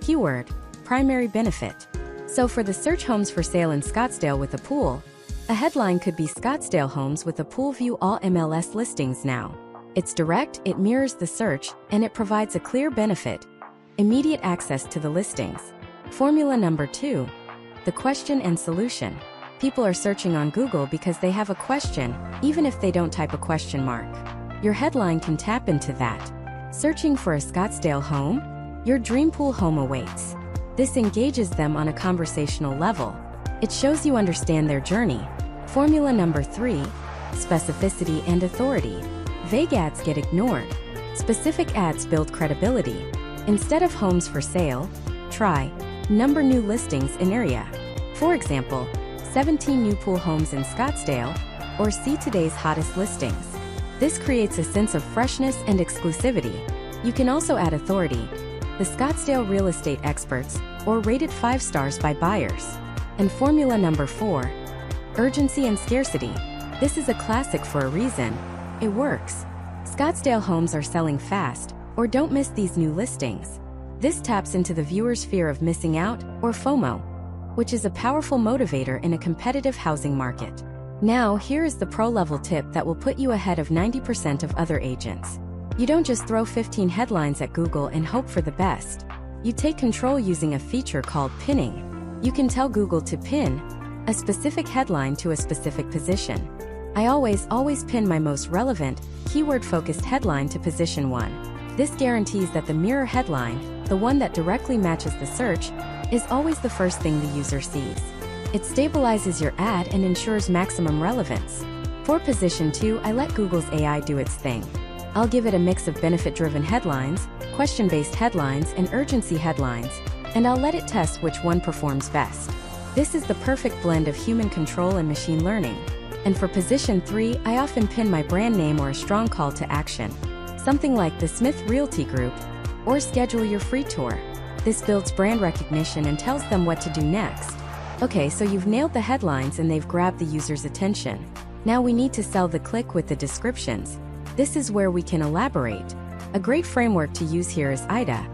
Keyword: primary benefit. So for the search homes for sale in Scottsdale with a pool, a headline could be Scottsdale homes with a pool view, all MLS listings now. It's direct, it mirrors the search, and it provides a clear benefit: immediate access to the listings. Formula number 2, the question and solution. People are searching on Google because they have a question, even if they don't type a question mark. Your headline can tap into that. Searching for a Scottsdale home? Your dream pool home awaits. This engages them on a conversational level. It shows you understand their journey. Formula number 3, specificity and authority. Vague ads get ignored. Specific ads build credibility. Instead of homes for sale, try number new listings in area. For example, 17 new pool homes in Scottsdale, or see today's hottest listings. This creates a sense of freshness and exclusivity. You can also add authority: the Scottsdale real estate experts, or rated 5 stars by buyers. And formula number 4, urgency and scarcity. This is a classic for a reason. It works. Scottsdale homes are selling fast, or don't miss these new listings. This taps into the viewer's fear of missing out, or FOMO, which is a powerful motivator in a competitive housing market. Now, here is the pro-level tip that will put you ahead of 90% of other agents. You don't just throw 15 headlines at Google and hope for the best. You take control using a feature called pinning. You can tell Google to pin a specific headline to a specific position. I always pin my most relevant, keyword-focused headline to position 1. This guarantees that the mirror headline, the one that directly matches the search, is always the first thing the user sees. It stabilizes your ad and ensures maximum relevance. For position 2, I let Google's AI do its thing. I'll give it a mix of benefit-driven headlines, question-based headlines, and urgency headlines, and I'll let it test which one performs best. This is the perfect blend of human control and machine learning. And for position 3, I often pin my brand name or a strong call to action. Something like the Smith Realty Group, or schedule your free tour. This builds brand recognition and tells them what to do next. Okay, so you've nailed the headlines and they've grabbed the user's attention. Now we need to sell the click with the descriptions. This is where we can elaborate. A great framework to use here is IDA: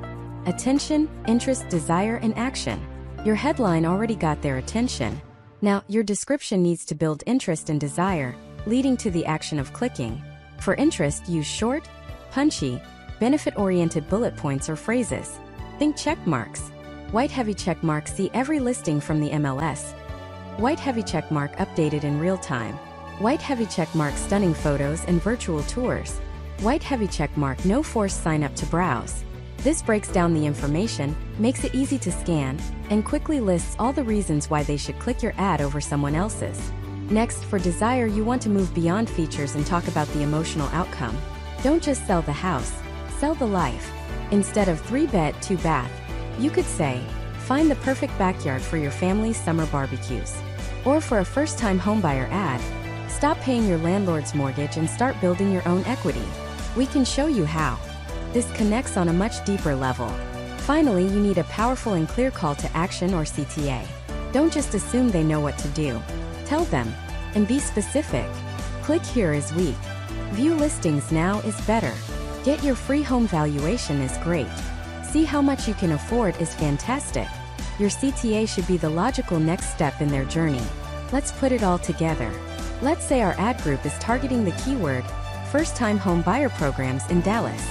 attention, interest, desire, and action. Your headline already got their attention. Now, your description needs to build interest and desire, leading to the action of clicking. For interest, use short, punchy, benefit-oriented bullet points or phrases. Think check marks. White heavy check mark. See every listing from the MLS. White heavy check mark updated in real time. White heavy check mark stunning photos and virtual tours. White heavy check mark no forced sign up to browse. This breaks down the information, makes it easy to scan, and quickly lists all the reasons why they should click your ad over someone else's. Next, for desire, you want to move beyond features and talk about the emotional outcome. Don't just sell the house, sell the life. Instead of 3-bed, 2-bath, you could say, find the perfect backyard for your family's summer barbecues. Or for a first-time homebuyer ad, stop paying your landlord's mortgage and start building your own equity. We can show you how. This connects on a much deeper level. Finally, you need a powerful and clear call to action or CTA. Don't just assume they know what to do. Tell them, and be specific. Click here is weak. View listings now is better. Get your free home valuation is great. See how much you can afford is fantastic. Your CTA should be the logical next step in their journey. Let's put it all together. Let's say our ad group is targeting the keyword, first-time home buyer programs in Dallas.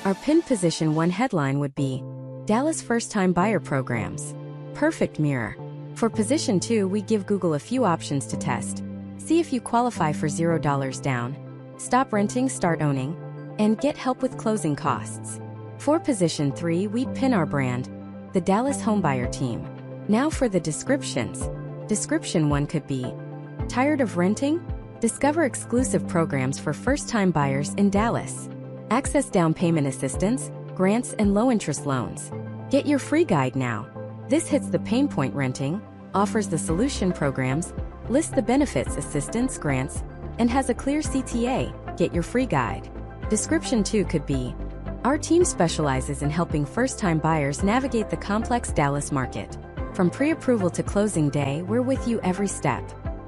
Our pinned position 1 headline would be, Dallas first-time buyer programs. Perfect mirror. For position 2, we give Google a few options to test. See if you qualify for $0 down, stop renting, start owning, and get help with closing costs. For position 3, we pin our brand, the Dallas Homebuyer Team. Now for the descriptions. Description 1 could be, tired of renting? Discover exclusive programs for first-time buyers in Dallas. Access down payment assistance, grants, and low-interest loans. Get your free guide now. This hits the pain point renting, offers the solution programs, lists the benefits, assistance, grants, and has a clear CTA. Get your free guide. Description 2 could be, our team specializes in helping first-time buyers navigate the complex Dallas market. From pre-approval to closing day, we're with you every step.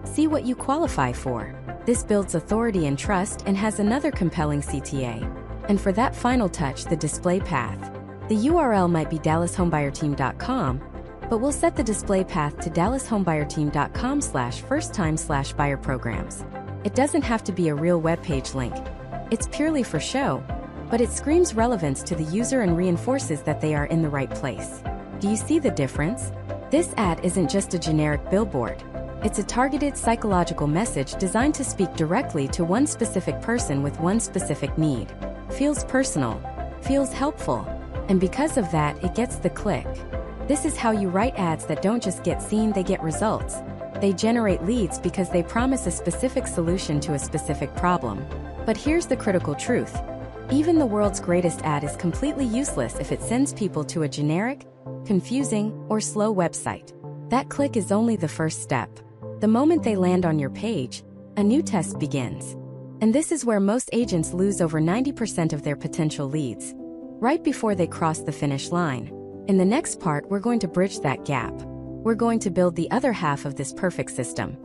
See what you qualify for. This builds authority and trust and has another compelling CTA. And for that final touch, the display path. The URL might be DallasHomebuyerTeam.com, but we'll set the display path to DallasHomebuyerTeam.com/first-time/buyer programs. It doesn't have to be a real web page link. It's purely for show, but it screams relevance to the user and reinforces that they are in the right place. Do you see the difference? This ad isn't just a generic billboard. It's a targeted psychological message designed to speak directly to one specific person with one specific need. Feels personal, feels helpful, and because of that, it gets the click. This is how you write ads that don't just get seen, they get results. They generate leads because they promise a specific solution to a specific problem. But here's the critical truth. Even the world's greatest ad is completely useless if it sends people to a generic, confusing, or slow website. That click is only the first step. The moment they land on your page, a new test begins. And this is where most agents lose over 90% of their potential leads, right before they cross the finish line. In the next part, we're going to bridge that gap. We're going to build the other half of this perfect system.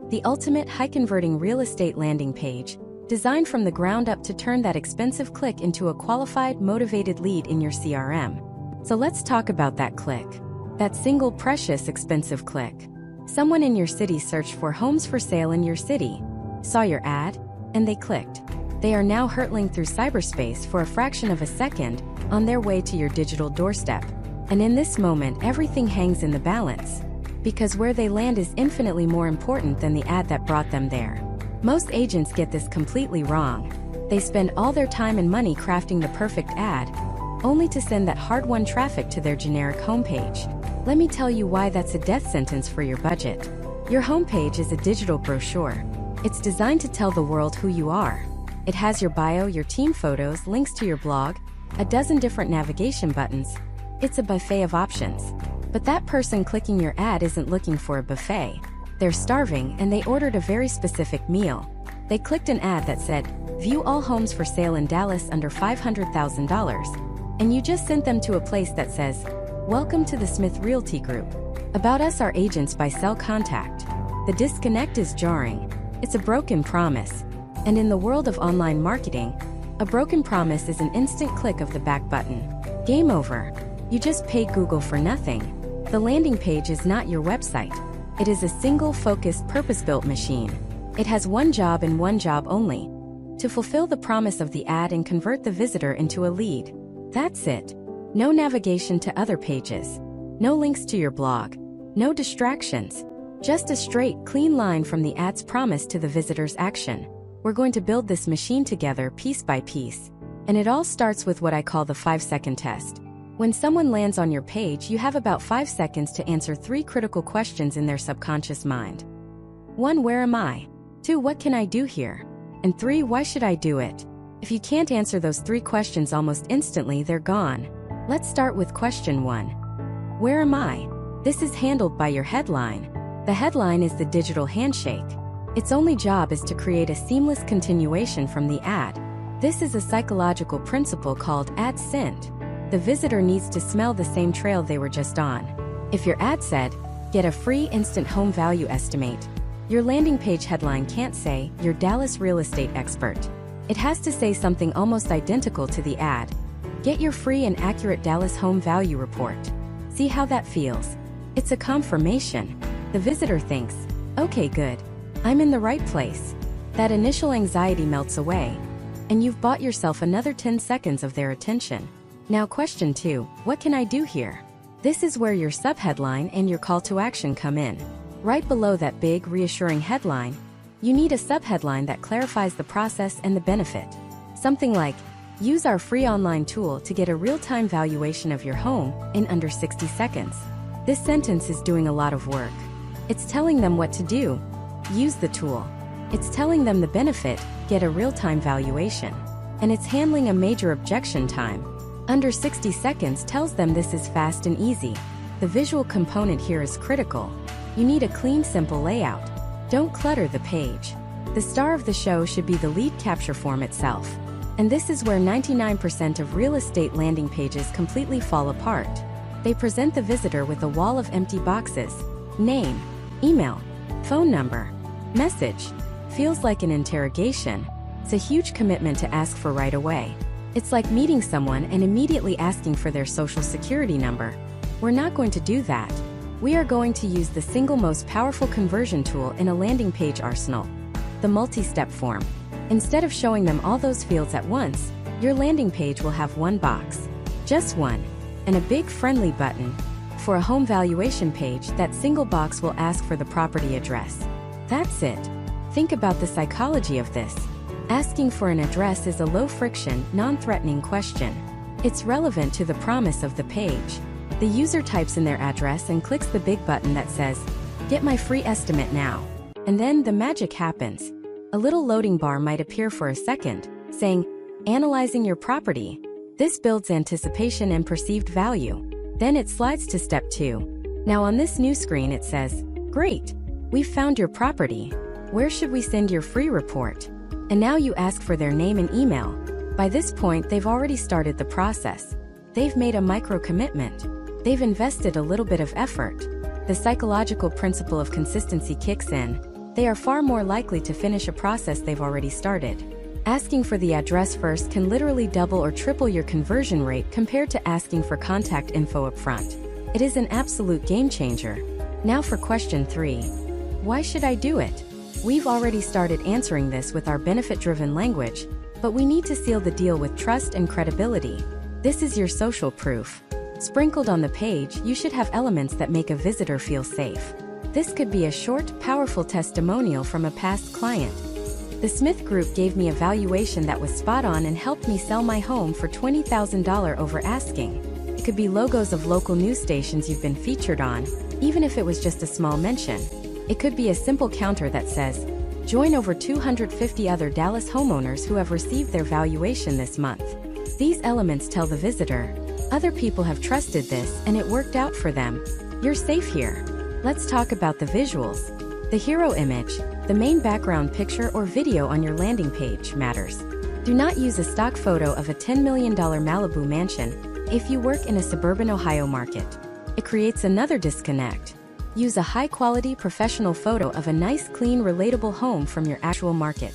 The ultimate high-converting real estate landing page, designed from the ground up to turn that expensive click into a qualified, motivated lead in your CRM. So let's talk about that click. That single, precious, expensive click. Someone in your city searched for homes for sale in your city, saw your ad, and they clicked. They are now hurtling through cyberspace for a fraction of a second on their way to your digital doorstep. And in this moment, everything hangs in the balance, because where they land is infinitely more important than the ad that brought them there. Most agents get this completely wrong. They spend all their time and money crafting the perfect ad, only to send that hard-won traffic to their generic homepage. Let me tell you why that's a death sentence for your budget. Your homepage is a digital brochure. It's designed to tell the world who you are. It has your bio, your team photos, links to your blog, a dozen different navigation buttons. It's a buffet of options. But that person clicking your ad isn't looking for a buffet. They're starving and they ordered a very specific meal. They clicked an ad that said, "View all homes for sale in Dallas under $500,000. And you just sent them to a place that says, "Welcome to the Smith Realty Group. About us, our agents buy sell contact." The disconnect is jarring. It's a broken promise. And in the world of online marketing, a broken promise is an instant click of the back button. Game over. You just paid Google for nothing. The landing page is not your website. It is a single, focused, purpose-built machine. It has one job and one job only: to fulfill the promise of the ad and convert the visitor into a lead. That's it. No navigation to other pages. No links to your blog. No distractions. Just a straight, clean line from the ad's promise to the visitor's action. We're going to build this machine together piece by piece. And it all starts with what I call the 5-second test. When someone lands on your page, you have about 5 seconds to answer 3 critical questions in their subconscious mind. 1. Where am I? 2. What can I do here? And 3. Why should I do it? If you can't answer those 3 questions almost instantly, they're gone. Let's start with question 1. Where am I? This is handled by your headline. The headline is the digital handshake. Its only job is to create a seamless continuation from the ad. This is a psychological principle called ad scent. The visitor needs to smell the same trail they were just on. If your ad said, "Get a free instant home value estimate," your landing page headline can't say, "Your Dallas real estate expert." It has to say something almost identical to the ad. "Get your free and accurate Dallas home value report." See how that feels? It's a confirmation. The visitor thinks, "Okay, good. I'm in the right place." That initial anxiety melts away, and you've bought yourself another 10 seconds of their attention. Now question 2, what can I do here? This is where your subheadline and your call to action come in. Right below that big, reassuring headline, you need a subheadline that clarifies the process and the benefit. Something like, use our free online tool to get a real-time valuation of your home in under 60 seconds. This sentence is doing a lot of work. It's telling them what to do. Use the tool. It's telling them the benefit, get a real-time valuation. And it's handling a major objection time. Under 60 seconds tells them this is fast and easy. The visual component here is critical. You need a clean, simple layout. Don't clutter the page. The star of the show should be the lead capture form itself. And this is where 99% of real estate landing pages completely fall apart. They present the visitor with a wall of empty boxes. Name, email, phone number, message. Feels like an interrogation. It's a huge commitment to ask for right away. It's like meeting someone and immediately asking for their social security number. We're not going to do that. We are going to use the single most powerful conversion tool in a landing page arsenal, the multi-step form. Instead of showing them all those fields at once, your landing page will have one box, just one, and a big friendly button. For a home valuation page, that single box will ask for the property address. That's it. Think about the psychology of this. Asking for an address is a low-friction, non-threatening question. It's relevant to the promise of the page. The user types in their address and clicks the big button that says, "Get my free estimate now." And then the magic happens. A little loading bar might appear for a second, saying, "Analyzing your property." This builds anticipation and perceived value. Then it slides to step 2. Now on this new screen it says, "Great! We've found your property. Where should we send your free report?" And now you ask for their name and email. By this point, they've already started the process. They've made a micro-commitment. They've invested a little bit of effort. The psychological principle of consistency kicks in. They are far more likely to finish a process they've already started. Asking for the address first can literally double or triple your conversion rate compared to asking for contact info up front. It is an absolute game changer. Now for question 3. Why should I do it? We've already started answering this with our benefit-driven language, but we need to seal the deal with trust and credibility. This is your social proof. Sprinkled on the page, you should have elements that make a visitor feel safe. This could be a short, powerful testimonial from a past client. The Smith Group gave me a valuation that was spot on and helped me sell my home for $20,000 over asking. It could be logos of local news stations you've been featured on, even if it was just a small mention. It could be a simple counter that says, "Join over 250 other Dallas homeowners who have received their valuation this month." These elements tell the visitor, other people have trusted this and it worked out for them. You're safe here. Let's talk about the visuals. The hero image, the main background picture or video on your landing page, matters. Do not use a stock photo of a $10 million Malibu mansion if you work in a suburban Ohio market. It creates another disconnect. Use a high-quality professional photo of a nice, clean, relatable home from your actual market.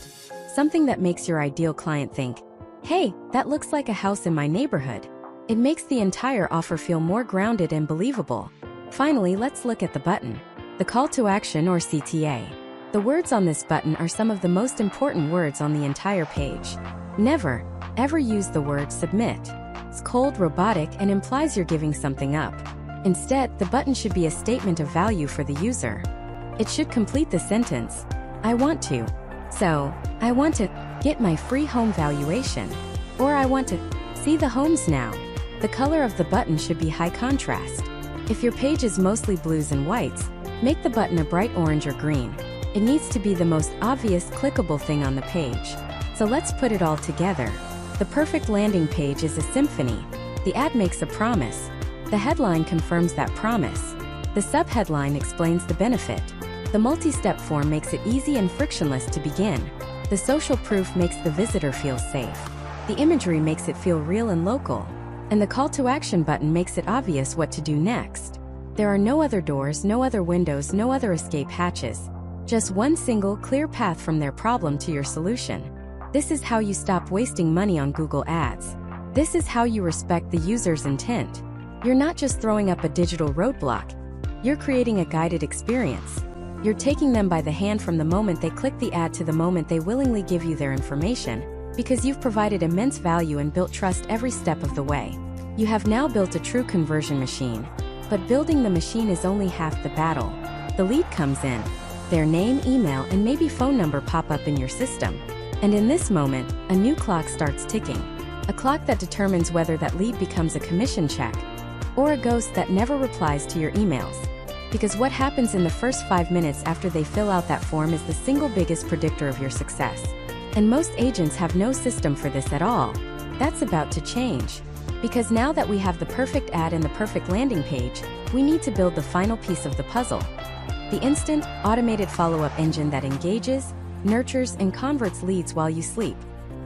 Something that makes your ideal client think, "Hey, that looks like a house in my neighborhood." It makes the entire offer feel more grounded and believable. Finally, let's look at the button. The call to action or CTA. The words on this button are some of the most important words on the entire page. Never, ever use the word submit. It's cold, robotic, and implies you're giving something up. Instead, the button should be a statement of value for the user. It should complete the sentence, I want to. So, I want to get my free home valuation. Or I want to see the homes now. The color of the button should be high contrast. If your page is mostly blues and whites, make the button a bright orange or green. It needs to be the most obvious clickable thing on the page. So let's put it all together. The perfect landing page is a symphony. The ad makes a promise. The headline confirms that promise. The subheadline explains the benefit. The multi-step form makes it easy and frictionless to begin. The social proof makes the visitor feel safe. The imagery makes it feel real and local. And the call to action button makes it obvious what to do next. There are no other doors, no other windows, no other escape hatches. Just one single, clear path from their problem to your solution. This is how you stop wasting money on Google Ads. This is how you respect the user's intent. You're not just throwing up a digital roadblock. You're creating a guided experience. You're taking them by the hand from the moment they click the ad to the moment they willingly give you their information, because you've provided immense value and built trust every step of the way. You have now built a true conversion machine. But building the machine is only half the battle. The lead comes in. Their name, email, and maybe phone number pop up in your system. And in this moment, a new clock starts ticking. A clock that determines whether that lead becomes a commission check or a ghost that never replies to your emails. Because what happens in the first 5 minutes after they fill out that form is the single biggest predictor of your success. And most agents have no system for this at all. That's about to change. Because now that we have the perfect ad and the perfect landing page, we need to build the final piece of the puzzle. The instant, automated follow-up engine that engages, nurtures, and converts leads while you sleep.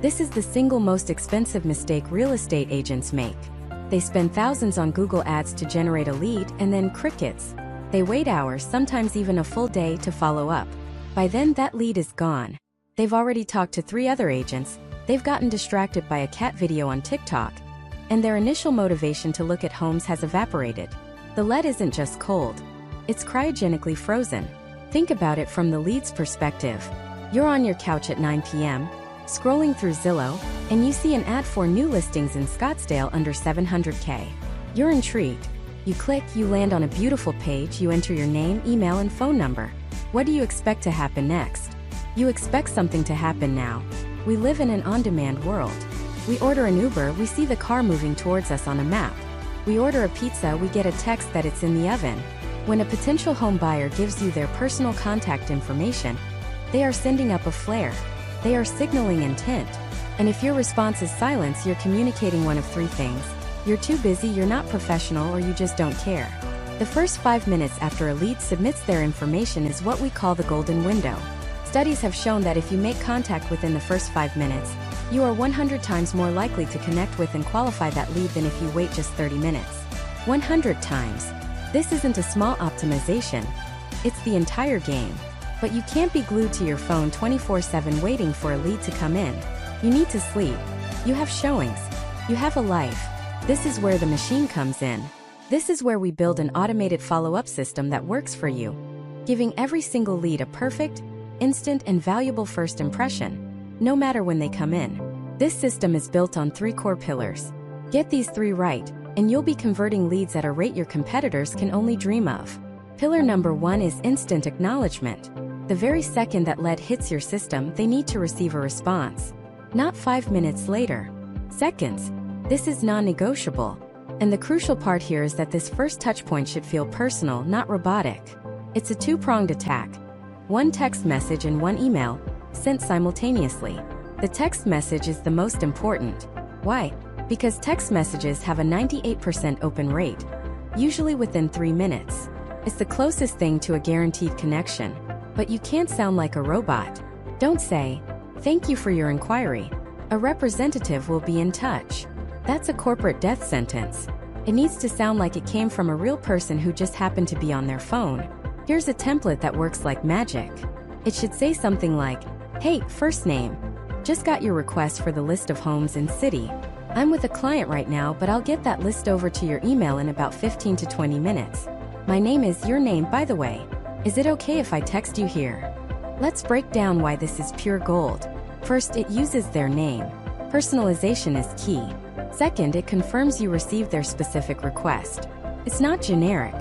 This is the single most expensive mistake real estate agents make. They spend thousands on Google Ads to generate a lead and then crickets. They wait hours, sometimes even a full day, to follow up. By then, that lead is gone. They've already talked to 3 other agents, they've gotten distracted by a cat video on TikTok, and their initial motivation to look at homes has evaporated. The lead isn't just cold. It's cryogenically frozen. Think about it from the lead's perspective. You're on your couch at 9 p.m., scrolling through Zillow, and you see an ad for new listings in Scottsdale under $700K. You're intrigued. You click, you land on a beautiful page, you enter your name, email, and phone number. What do you expect to happen next? You expect something to happen now. We live in an on-demand world. We order an Uber, we see the car moving towards us on a map. We order a pizza, we get a text that it's in the oven. When a potential home buyer gives you their personal contact information, they are sending up a flare. They are signaling intent. And if your response is silence, you're communicating one of 3 things. You're too busy, you're not professional, or you just don't care. The first 5 minutes after a lead submits their information is what we call the golden window. Studies have shown that if you make contact within the first 5 minutes, you are 100 times more likely to connect with and qualify that lead than if you wait just 30 minutes. 100 times. This isn't a small optimization. It's the entire game. But you can't be glued to your phone 24/7 waiting for a lead to come in. You need to sleep. You have showings. You have a life. This is where the machine comes in. This is where we build an automated follow-up system that works for you, giving every single lead a perfect, instant, and valuable first impression, no matter when they come in. This system is built on 3 core pillars. Get these 3 right, and you'll be converting leads at a rate your competitors can only dream of. Pillar number 1 is instant acknowledgement. The very second that lead hits your system, they need to receive a response. Not 5 minutes later. Seconds. This is non-negotiable. And the crucial part here is that this first touchpoint should feel personal, not robotic. It's a 2-pronged attack. 1 text message and 1 email, sent simultaneously. The text message is the most important. Why? Because text messages have a 98% open rate, usually within 3 minutes. It's the closest thing to a guaranteed connection. But you can't sound like a robot. Don't say, "Thank you for your inquiry. A representative will be in touch." That's a corporate death sentence. It needs to sound like it came from a real person who just happened to be on their phone. Here's a template that works like magic. It should say something like, "Hey, first name. Just got your request for the list of homes in city. I'm with a client right now, but I'll get that list over to your email in about 15 to 20 minutes. My name is your name, by the way. Is it okay if I text you here?" Let's break down why this is pure gold. First, it uses their name. Personalization is key. Second, it confirms you received their specific request. It's not generic.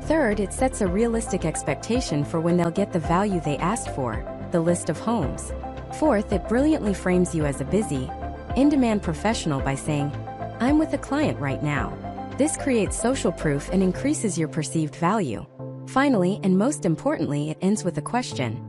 Third, it sets a realistic expectation for when they'll get the value they asked for, the list of homes. Fourth, it brilliantly frames you as a busy, in-demand professional by saying, "I'm with a client right now." This creates social proof and increases your perceived value. Finally, and most importantly, it ends with a question.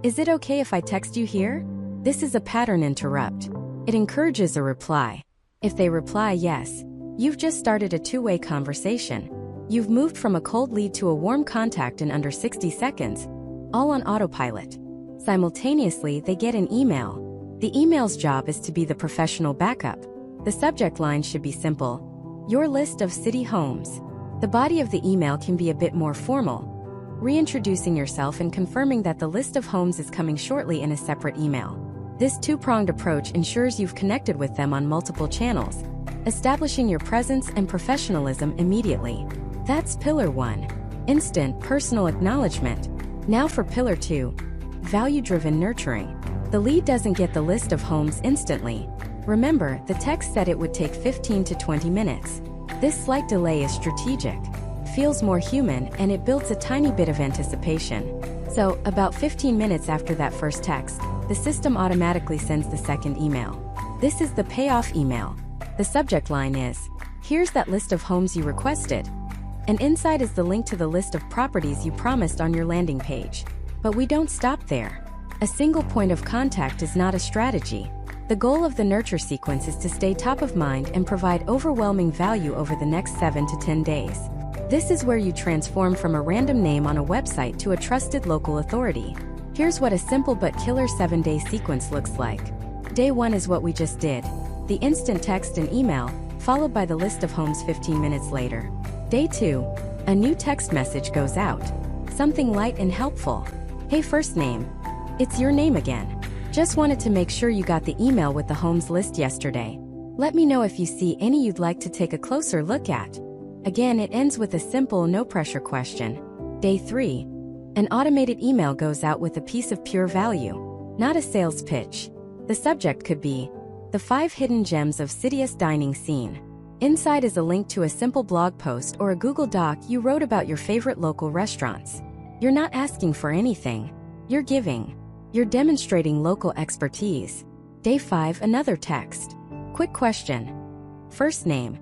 Is it okay if I text you here? This is a pattern interrupt. It encourages a reply. If they reply yes, you've just started a two-way conversation. You've moved from a cold lead to a warm contact in under 60 seconds, all on autopilot. Simultaneously, they get an email. The email's job is to be the professional backup. The subject line should be simple: your list of city homes. The body of the email can be a bit more formal, reintroducing yourself and confirming that the list of homes is coming shortly in a separate email. This two-pronged approach ensures you've connected with them on multiple channels, establishing your presence and professionalism immediately. That's Pillar 1. Instant, personal acknowledgement. Now for Pillar 2. Value-driven nurturing. The lead doesn't get the list of homes instantly. Remember, the text said it would take 15 to 20 minutes. This slight delay is strategic, feels more human, and it builds a tiny bit of anticipation. So, about 15 minutes after that first text, the system automatically sends the second email. This is the payoff email. The subject line is, "Here's that list of homes you requested." And inside is the link to the list of properties you promised on your landing page. But we don't stop there. A single point of contact is not a strategy. The goal of the nurture sequence is to stay top of mind and provide overwhelming value over the next 7 to 10 days. This is where you transform from a random name on a website to a trusted local authority. Here's what a simple but killer 7-day sequence looks like. Day 1 is what we just did. The instant text and email, followed by the list of homes 15 minutes later. Day 2. A new text message goes out. Something light and helpful. "Hey, first name. It's your name again. Just wanted to make sure you got the email with the homes list yesterday. Let me know if you see any you'd like to take a closer look at." Again, it ends with a simple, no-pressure question. Day 3. An automated email goes out with a piece of pure value, not a sales pitch. The subject could be, "The 5 hidden gems of City's dining scene." Inside is a link to a simple blog post or a Google Doc you wrote about your favorite local restaurants. You're not asking for anything. You're giving. You're demonstrating local expertise. Day 5, another text. Quick question. First name.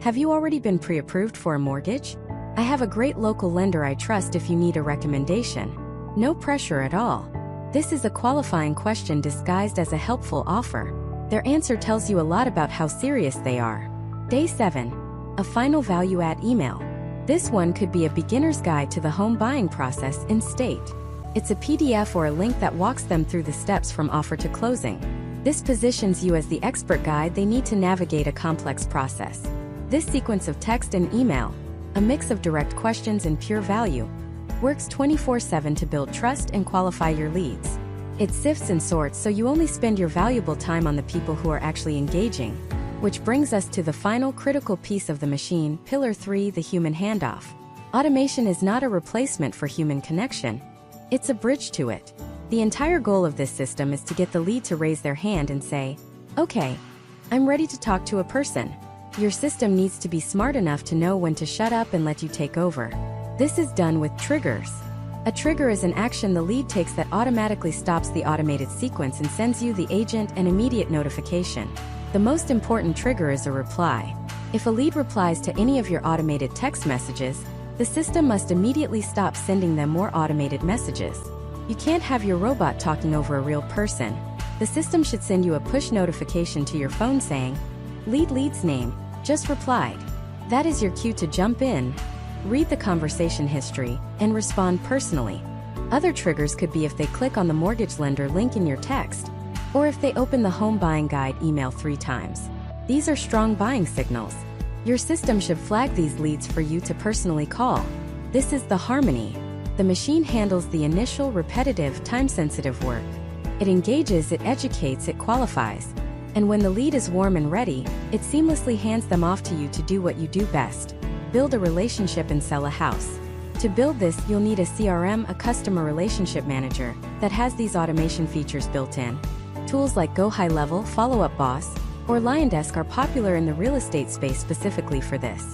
Have you already been pre-approved for a mortgage? I have a great local lender I trust if you need a recommendation. No pressure at all. This is a qualifying question disguised as a helpful offer. Their answer tells you a lot about how serious they are. Day 7. A final value-add email. This one could be a beginner's guide to the home buying process in state. It's a PDF or a link that walks them through the steps from offer to closing. This positions you as the expert guide they need to navigate a complex process. This sequence of text and email, a mix of direct questions and pure value, works 24/7 to build trust and qualify your leads. It sifts and sorts so you only spend your valuable time on the people who are actually engaging. Which brings us to the final critical piece of the machine, Pillar 3, the human handoff. Automation is not a replacement for human connection. It's a bridge to it. The entire goal of this system is to get the lead to raise their hand and say, "Okay, I'm ready to talk to a person." Your system needs to be smart enough to know when to shut up and let you take over. This is done with triggers. A trigger is an action the lead takes that automatically stops the automated sequence and sends you, the agent, an immediate notification. The most important trigger is a reply. If a lead replies to any of your automated text messages, the system must immediately stop sending them more automated messages. You can't have your robot talking over a real person. The system should send you a push notification to your phone saying, "Lead's name just replied." That is your cue to jump in, read the conversation history, and respond personally. Other triggers could be if they click on the mortgage lender link in your text, or if they open the home buying guide email 3 times. These are strong buying signals. Your system should flag these leads for you to personally call. This is the harmony. The machine handles the initial, repetitive, time-sensitive work. It engages, it educates, it qualifies. And when the lead is warm and ready, it seamlessly hands them off to you to do what you do best: build a relationship and sell a house. To build this, you'll need a CRM, a customer relationship manager, that has these automation features built in. Tools like Go High Level, Follow Up Boss, or LionDesk are popular in the real estate space specifically for this.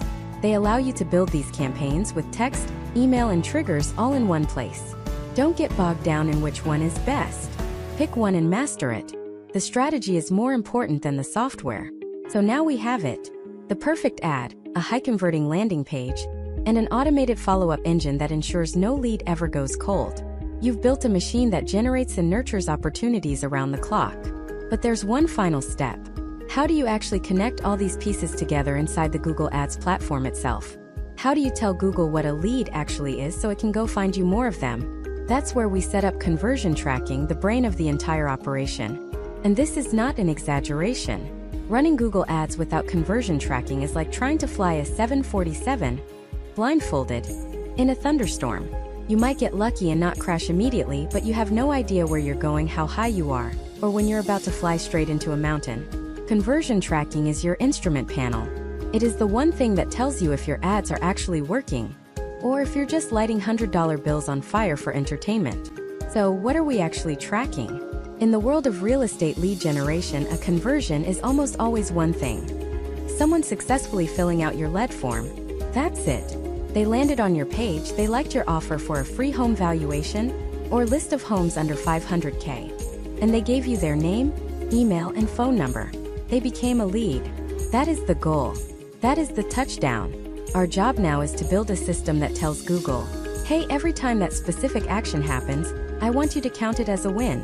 They allow you to build these campaigns with text, email, and triggers all in one place. Don't get bogged down in which one is best. Pick one and master it. The strategy is more important than the software. So now we have it. The perfect ad, a high-converting landing page, and an automated follow-up engine that ensures no lead ever goes cold. You've built a machine that generates and nurtures opportunities around the clock. But there's one final step. How do you actually connect all these pieces together inside the Google Ads platform itself? How do you tell Google what a lead actually is so it can go find you more of them? That's where we set up conversion tracking, the brain of the entire operation. And this is not an exaggeration. Running Google Ads without conversion tracking is like trying to fly a 747, blindfolded, in a thunderstorm. You might get lucky and not crash immediately, but you have no idea where you're going, how high you are, or when you're about to fly straight into a mountain. Conversion tracking is your instrument panel. It is the one thing that tells you if your ads are actually working, or if you're just lighting $100 bills on fire for entertainment. So what are we actually tracking? In the world of real estate lead generation, a conversion is almost always one thing. Someone successfully filling out your lead form. That's it. They landed on your page, they liked your offer for a free home valuation or list of homes under $500K. And they gave you their name, email, and phone number. They became a lead. That is the goal. That is the touchdown. Our job now is to build a system that tells Google, hey, every time that specific action happens, I want you to count it as a win.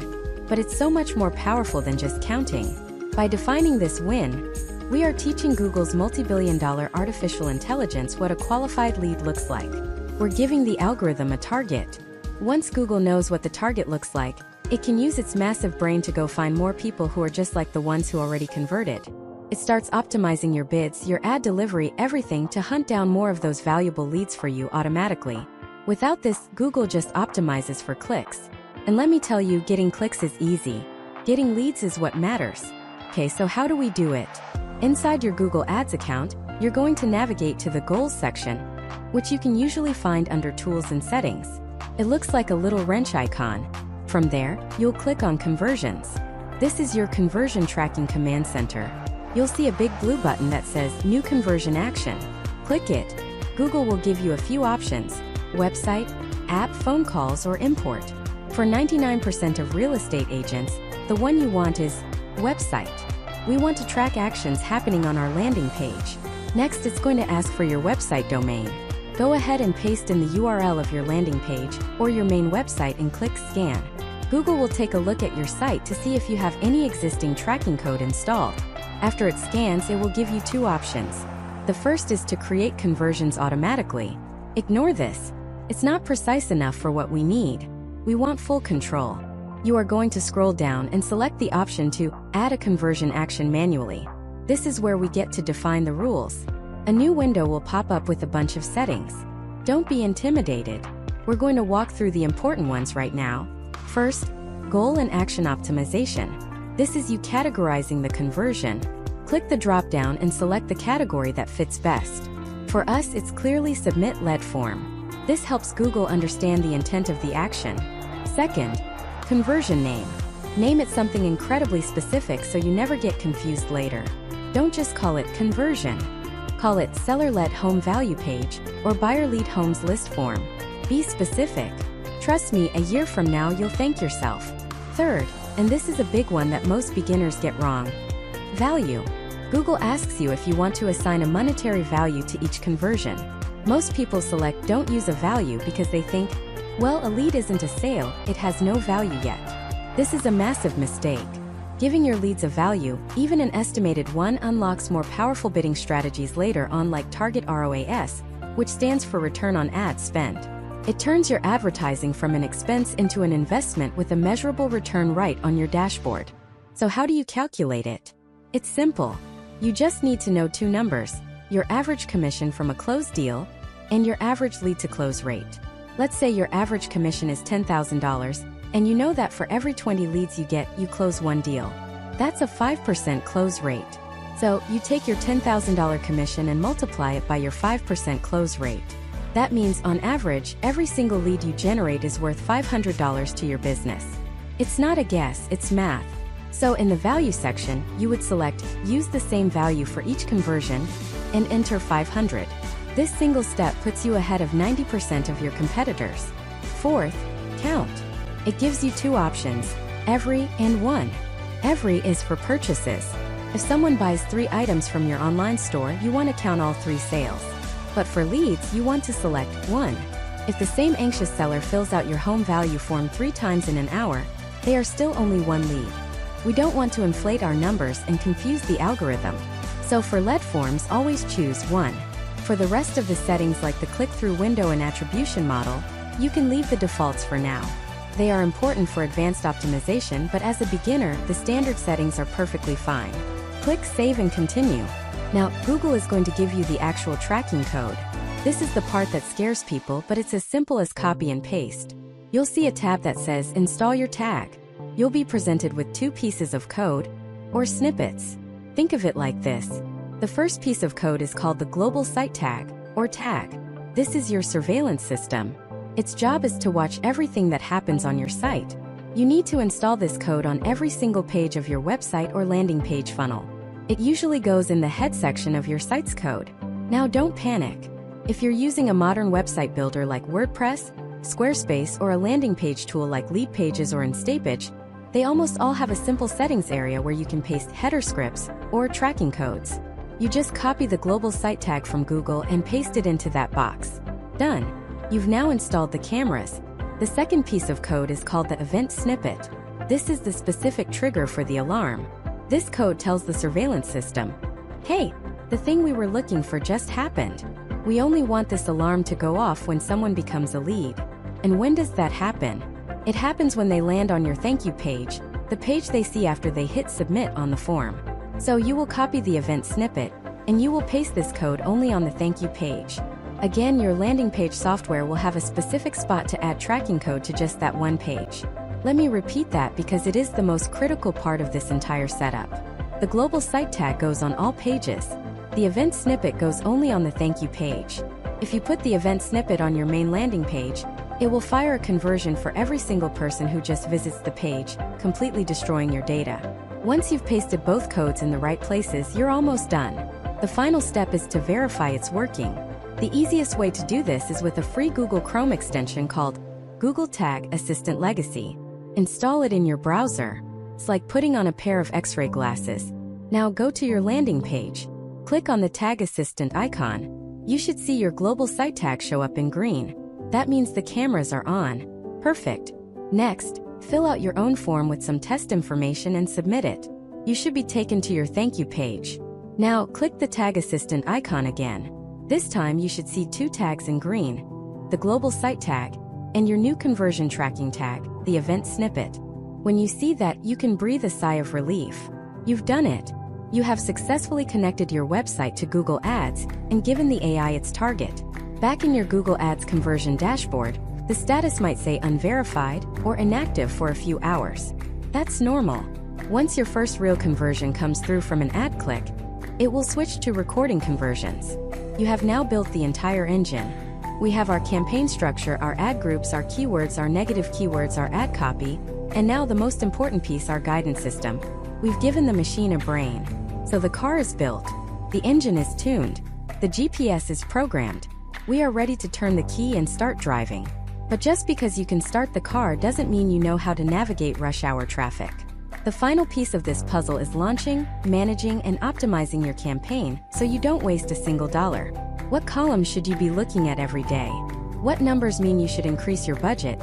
But it's so much more powerful than just counting. By defining this win, we are teaching Google's multi-billion-dollar artificial intelligence what a qualified lead looks like. We're giving the algorithm a target. Once Google knows what the target looks like, it can use its massive brain to go find more people who are just like the ones who already converted. It starts optimizing your bids, your ad delivery, everything to hunt down more of those valuable leads for you automatically. Without this, Google just optimizes for clicks. And let me tell you, getting clicks is easy. Getting leads is what matters. Okay, so how do we do it? Inside your Google Ads account, you're going to navigate to the Goals section, which you can usually find under Tools and Settings. It looks like a little wrench icon. From there, you'll click on Conversions. This is your conversion tracking command center. You'll see a big blue button that says New Conversion Action. Click it. Google will give you a few options: website, app, phone calls, or import. For 99% of real estate agents, the one you want is website. We want to track actions happening on our landing page. Next, it's going to ask for your website domain. Go ahead and paste in the URL of your landing page or your main website and click Scan. Google will take a look at your site to see if you have any existing tracking code installed. After it scans, it will give you two options. The first is to create conversions automatically. Ignore this. It's not precise enough for what we need. We want full control. You are going to scroll down and select the option to add a conversion action manually. This is where we get to define the rules. A new window will pop up with a bunch of settings. Don't be intimidated. We're going to walk through the important ones right now. First, goal and action optimization. This is you categorizing the conversion. Click the drop-down and select the category that fits best. For us, it's clearly Submit Lead Form. This helps Google understand the intent of the action. Second, conversion name. Name it something incredibly specific so you never get confused later. Don't just call it conversion. Call it Seller-Led Home Value Page or Buyer-Lead Homes List Form. Be specific. Trust me, a year from now you'll thank yourself. Third, and this is a big one that most beginners get wrong, value. Google asks you if you want to assign a monetary value to each conversion. Most people select Don't Use a Value because they think, well, a lead isn't a sale, it has no value yet. This is a massive mistake. Giving your leads a value, even an estimated one, unlocks more powerful bidding strategies later on, like Target ROAS, which stands for Return on Ad Spend. It turns your advertising from an expense into an investment with a measurable return right on your dashboard. So how do you calculate it? It's simple. You just need to know two numbers: your average commission from a closed deal and your average lead to close rate. Let's say your average commission is $10,000, and you know that for every 20 leads you get, you close one deal. That's a 5% close rate. So you take your $10,000 commission and multiply it by your 5% close rate. That means, on average, every single lead you generate is worth $500 to your business. It's not a guess, it's math. So in the value section, you would select Use the same value for each conversion and enter 500. This single step puts you ahead of 90% of your competitors. Fourth, count. It gives you two options, every and one. Every is for purchases. If someone buys 3 items from your online store, you want to count all 3 sales. But for leads, you want to select 1. If the same anxious seller fills out your home value form 3 times in an hour, they are still only 1 lead. We don't want to inflate our numbers and confuse the algorithm. So for lead forms, always choose 1. For the rest of the settings like the click-through window and attribution model, you can leave the defaults for now. They are important for advanced optimization, but as a beginner, the standard settings are perfectly fine. Click Save and Continue. Now, Google is going to give you the actual tracking code. This is the part that scares people, but it's as simple as copy and paste. You'll see a tab that says Install your tag. You'll be presented with 2 pieces of code, or snippets. Think of it like this. The first piece of code is called the Global Site Tag, or tag. This is your surveillance system. Its job is to watch everything that happens on your site. You need to install this code on every single page of your website or landing page funnel. It usually goes in the head section of your site's code. Now don't panic. If you're using a modern website builder like WordPress, Squarespace, or a landing page tool like Leadpages or InStagepage, they almost all have a simple settings area where you can paste header scripts or tracking codes. You just copy the global site tag from Google and paste it into that box. Done. You've now installed the cameras. The second piece of code is called the event snippet. This is the specific trigger for the alarm. This code tells the surveillance system, hey, the thing we were looking for just happened. We only want this alarm to go off when someone becomes a lead. And when does that happen? It happens when they land on your thank you page, the page they see after they hit submit on the form. So you will copy the event snippet, and you will paste this code only on the thank you page. Again, your landing page software will have a specific spot to add tracking code to just that one page. Let me repeat that because it is the most critical part of this entire setup. The global site tag goes on all pages. The event snippet goes only on the thank you page. If you put the event snippet on your main landing page, it will fire a conversion for every single person who just visits the page, completely destroying your data. Once you've pasted both codes in the right places, you're almost done. The final step is to verify it's working. The easiest way to do this is with a free Google Chrome extension called Google Tag Assistant Legacy. Install it in your browser. It's like putting on a pair of X-ray glasses. Now go to your landing page. Click on the Tag Assistant icon. You should see your global site tag show up in green. That means the cameras are on. Perfect. Next, fill out your own form with some test information and submit it. You should be taken to your thank you page. Now, click the Tag Assistant icon again. This time you should see 2 tags in green, the global site tag, and your new conversion tracking tag, the event snippet. When you see that, you can breathe a sigh of relief. You've done it. You have successfully connected your website to Google Ads and given the AI its target. Back in your Google Ads conversion dashboard, the status might say unverified or inactive for a few hours. That's normal. Once your first real conversion comes through from an ad click, it will switch to recording conversions. You have now built the entire engine. We have our campaign structure, our ad groups, our keywords, our negative keywords, our ad copy, and now the most important piece, our guidance system. We've given the machine a brain. So the car is built, the engine is tuned, the GPS is programmed. We are ready to turn the key and start driving. But just because you can start the car doesn't mean you know how to navigate rush hour traffic. The final piece of this puzzle is launching, managing, and optimizing your campaign so you don't waste a single dollar. What columns should you be looking at every day? What numbers mean you should increase your budget?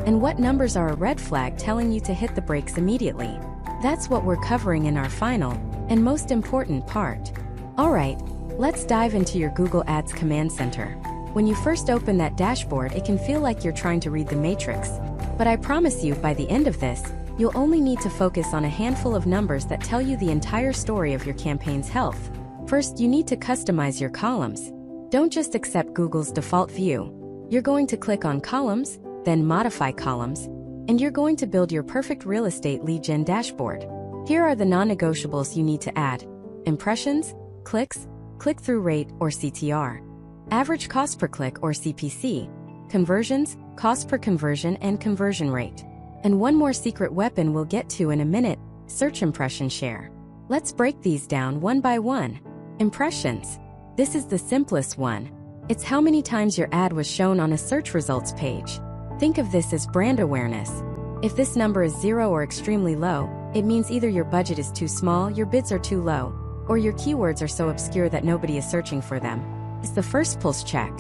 And what numbers are a red flag telling you to hit the brakes immediately? That's what we're covering in our final and most important part. Alright, let's dive into your Google Ads Command Center. When you first open that dashboard, it can feel like you're trying to read the matrix. But I promise you, by the end of this, you'll only need to focus on a handful of numbers that tell you the entire story of your campaign's health. First, you need to customize your columns. Don't just accept Google's default view. You're going to click on Columns, then Modify Columns, and you're going to build your perfect real estate lead gen dashboard. Here are the non-negotiables you need to add: impressions, clicks, click-through rate or CTR, average cost per click or CPC, conversions, cost per conversion, and conversion rate. And one more secret weapon we'll get to in a minute: search impression share. Let's break these down one by one. Impressions. This is the simplest one. It's how many times your ad was shown on a search results page. Think of this as brand awareness. If this number is 0 or extremely low, it means either your budget is too small, your bids are too low, or your keywords are so obscure that nobody is searching for them. It's the first pulse check.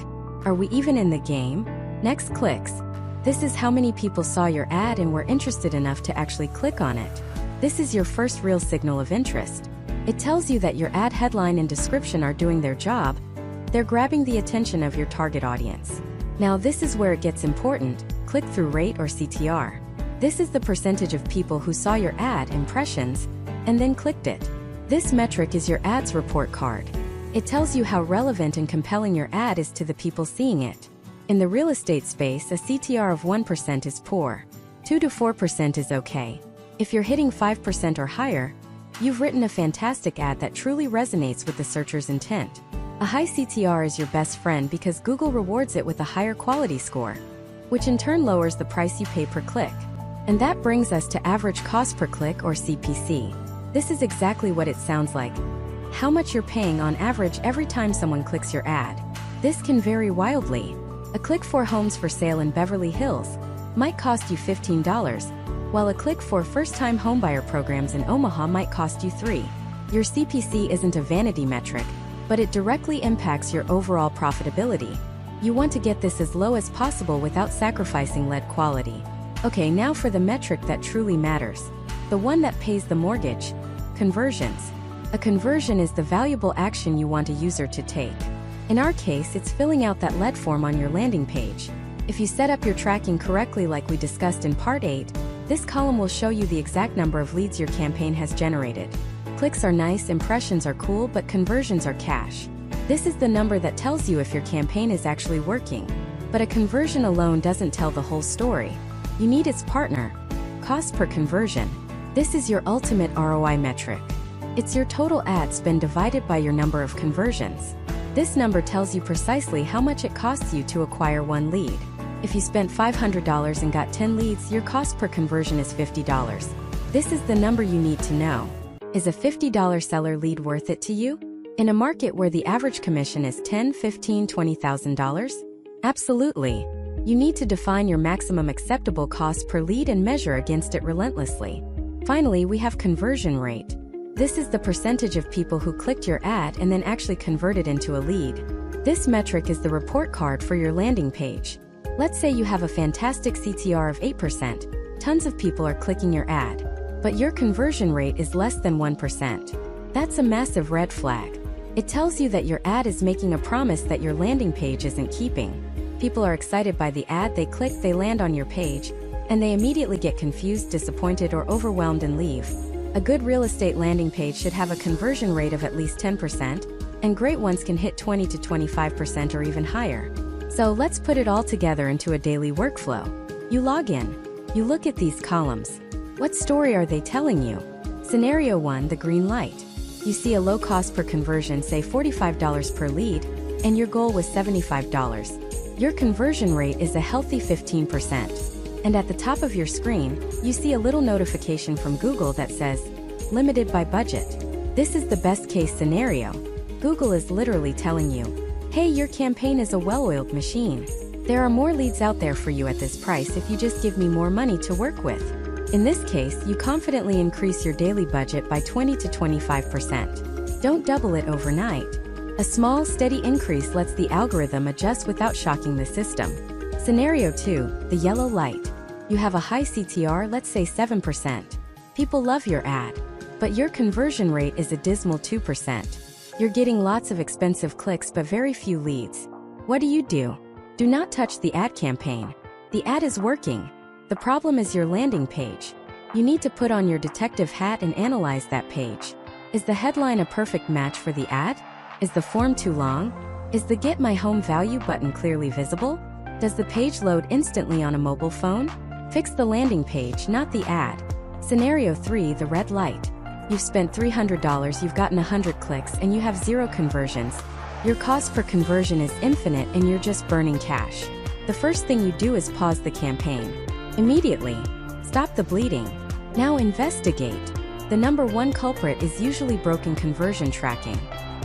Are we even in the game? Next, clicks. This is how many people saw your ad and were interested enough to actually click on it. This is your first real signal of interest. It tells you that your ad headline and description are doing their job. They're grabbing the attention of your target audience. Now this is where it gets important, click-through rate or CTR. This is the percentage of people who saw your ad impressions and then clicked it. This metric is your ad's report card. It tells you how relevant and compelling your ad is to the people seeing it. In the real estate space, a CTR of 1% is poor. 2 to 4% is okay. If you're hitting 5% or higher, you've written a fantastic ad that truly resonates with the searcher's intent. A high CTR is your best friend because Google rewards it with a higher quality score, which in turn lowers the price you pay per click. And that brings us to average cost per click or CPC. This is exactly what it sounds like. How much you're paying on average every time someone clicks your ad. This can vary wildly. A click for homes for sale in Beverly Hills might cost you $15, while a click for first-time homebuyer programs in Omaha might cost you $3. Your CPC isn't a vanity metric, but it directly impacts your overall profitability. You want to get this as low as possible without sacrificing lead quality. Okay, now for the metric that truly matters. The one that pays the mortgage. Conversions. A conversion is the valuable action you want a user to take. In our case, it's filling out that lead form on your landing page. If you set up your tracking correctly like we discussed in Part 8, this column will show you the exact number of leads your campaign has generated. Clicks are nice, impressions are cool, but conversions are cash. This is the number that tells you if your campaign is actually working. But a conversion alone doesn't tell the whole story. You need its partner. Cost per conversion. This is your ultimate ROI metric. It's your total ad spend divided by your number of conversions. This number tells you precisely how much it costs you to acquire one lead. If you spent $500 and got 10 leads, your cost per conversion is $50. This is the number you need to know. Is a $50 seller lead worth it to you? In a market where the average commission is $10,000, $15,000, $20,000? Absolutely. You need to define your maximum acceptable cost per lead and measure against it relentlessly. Finally, we have conversion rate. This is the percentage of people who clicked your ad and then actually converted into a lead. This metric is the report card for your landing page. Let's say you have a fantastic CTR of 8%. Tons of people are clicking your ad, but your conversion rate is less than 1%. That's a massive red flag. It tells you that your ad is making a promise that your landing page isn't keeping. People are excited by the ad, they click, they land on your page, and they immediately get confused, disappointed, or overwhelmed and leave. A good real estate landing page should have a conversion rate of at least 10%, and great ones can hit 20 to 25% or even higher. So let's put it all together into a daily workflow. You log in. You look at these columns. What story are they telling you? Scenario 1, the green light. You see a low cost per conversion, say $45 per lead, and your goal was $75. Your conversion rate is a healthy 15%. And at the top of your screen, you see a little notification from Google that says, limited by budget. This is the best case scenario. Google is literally telling you, hey, your campaign is a well-oiled machine. There are more leads out there for you at this price if you just give me more money to work with. In this case, you confidently increase your daily budget by 20 to 25%. Don't double it overnight. A small, steady increase lets the algorithm adjust without shocking the system. Scenario 2, the yellow light. You have a high CTR, let's say 7%. People love your ad, but your conversion rate is a dismal 2%. You're getting lots of expensive clicks but very few leads. What do? Do not touch the ad campaign. The ad is working. The problem is your landing page. You need to put on your detective hat and analyze that page. Is the headline a perfect match for the ad? Is the form too long? Is the Get My Home Value button clearly visible? Does the page load instantly on a mobile phone? Fix the landing page, not the ad. Scenario 3, the red light. You've spent $300, you've gotten 100 clicks, and you have 0 conversions. Your cost per conversion is infinite and you're just burning cash. The first thing you do is pause the campaign. Immediately. Stop the bleeding. Now investigate. The number one culprit is usually broken conversion tracking.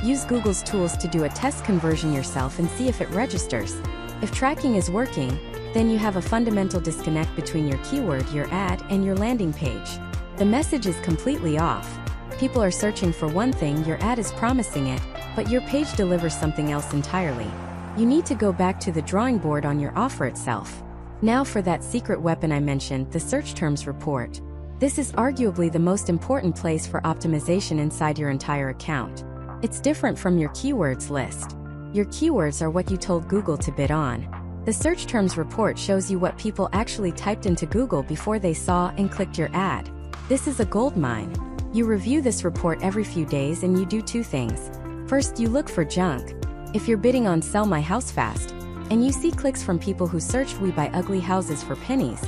Use Google's tools to do a test conversion yourself and see if it registers. If tracking is working, then you have a fundamental disconnect between your keyword, your ad, and your landing page. The message is completely off. People are searching for one thing, your ad is promising it, but your page delivers something else entirely. You need to go back to the drawing board on your offer itself. Now for that secret weapon I mentioned, the search terms report. This is arguably the most important place for optimization inside your entire account. It's different from your keywords list. Your keywords are what you told Google to bid on. The search terms report shows you what people actually typed into Google before they saw and clicked your ad. This is a goldmine. You review this report every few days and you do two things. First, you look for junk. If you're bidding on Sell My House Fast, and you see clicks from people who searched "We buy ugly houses" for pennies,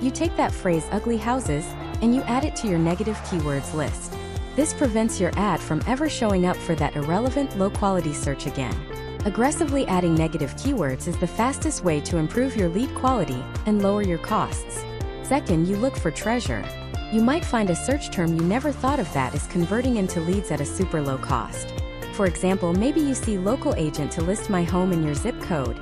you take that phrase "ugly houses" and you add it to your negative keywords list. This prevents your ad from ever showing up for that irrelevant, low-quality search again. Aggressively adding negative keywords is the fastest way to improve your lead quality and lower your costs. Second, you look for treasure. You might find a search term you never thought of that is converting into leads at a super low cost. For example, maybe you see "local agent to list my home in your zip code"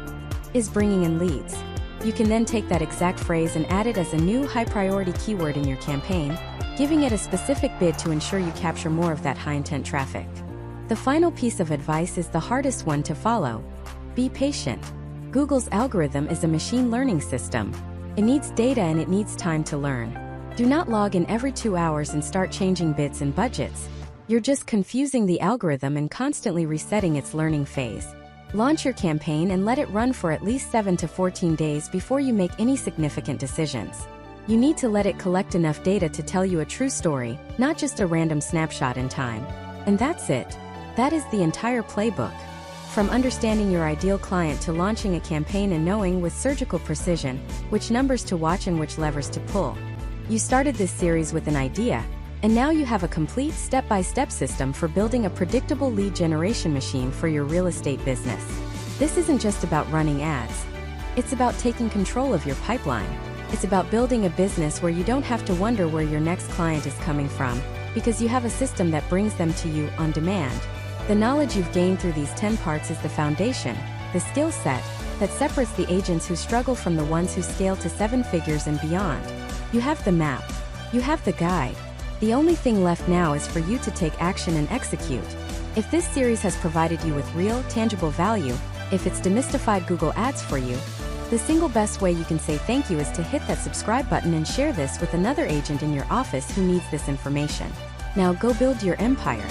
is bringing in leads. You can then take that exact phrase and add it as a new high-priority keyword in your campaign, giving it a specific bid to ensure you capture more of that high-intent traffic. The final piece of advice is the hardest one to follow. Be patient. Google's algorithm is a machine learning system. It needs data and it needs time to learn. Do not log in every 2 hours and start changing bids and budgets. You're just confusing the algorithm and constantly resetting its learning phase. Launch your campaign and let it run for at least 7 to 14 days before you make any significant decisions. You need to let it collect enough data to tell you a true story, not just a random snapshot in time. And that's it. That is the entire playbook. From understanding your ideal client to launching a campaign and knowing with surgical precision which numbers to watch and which levers to pull. You started this series with an idea, and now you have a complete step-by-step system for building a predictable lead generation machine for your real estate business. This isn't just about running ads. It's about taking control of your pipeline. It's about building a business where you don't have to wonder where your next client is coming from, because you have a system that brings them to you on demand. The knowledge you've gained through these 10 parts is the foundation, the skill set, that separates the agents who struggle from the ones who scale to 7 figures and beyond. You have the map. You have the guide. The only thing left now is for you to take action and execute. If this series has provided you with real, tangible value, if it's demystified Google Ads for you, the single best way you can say thank you is to hit that subscribe button and share this with another agent in your office who needs this information. Now go build your empire.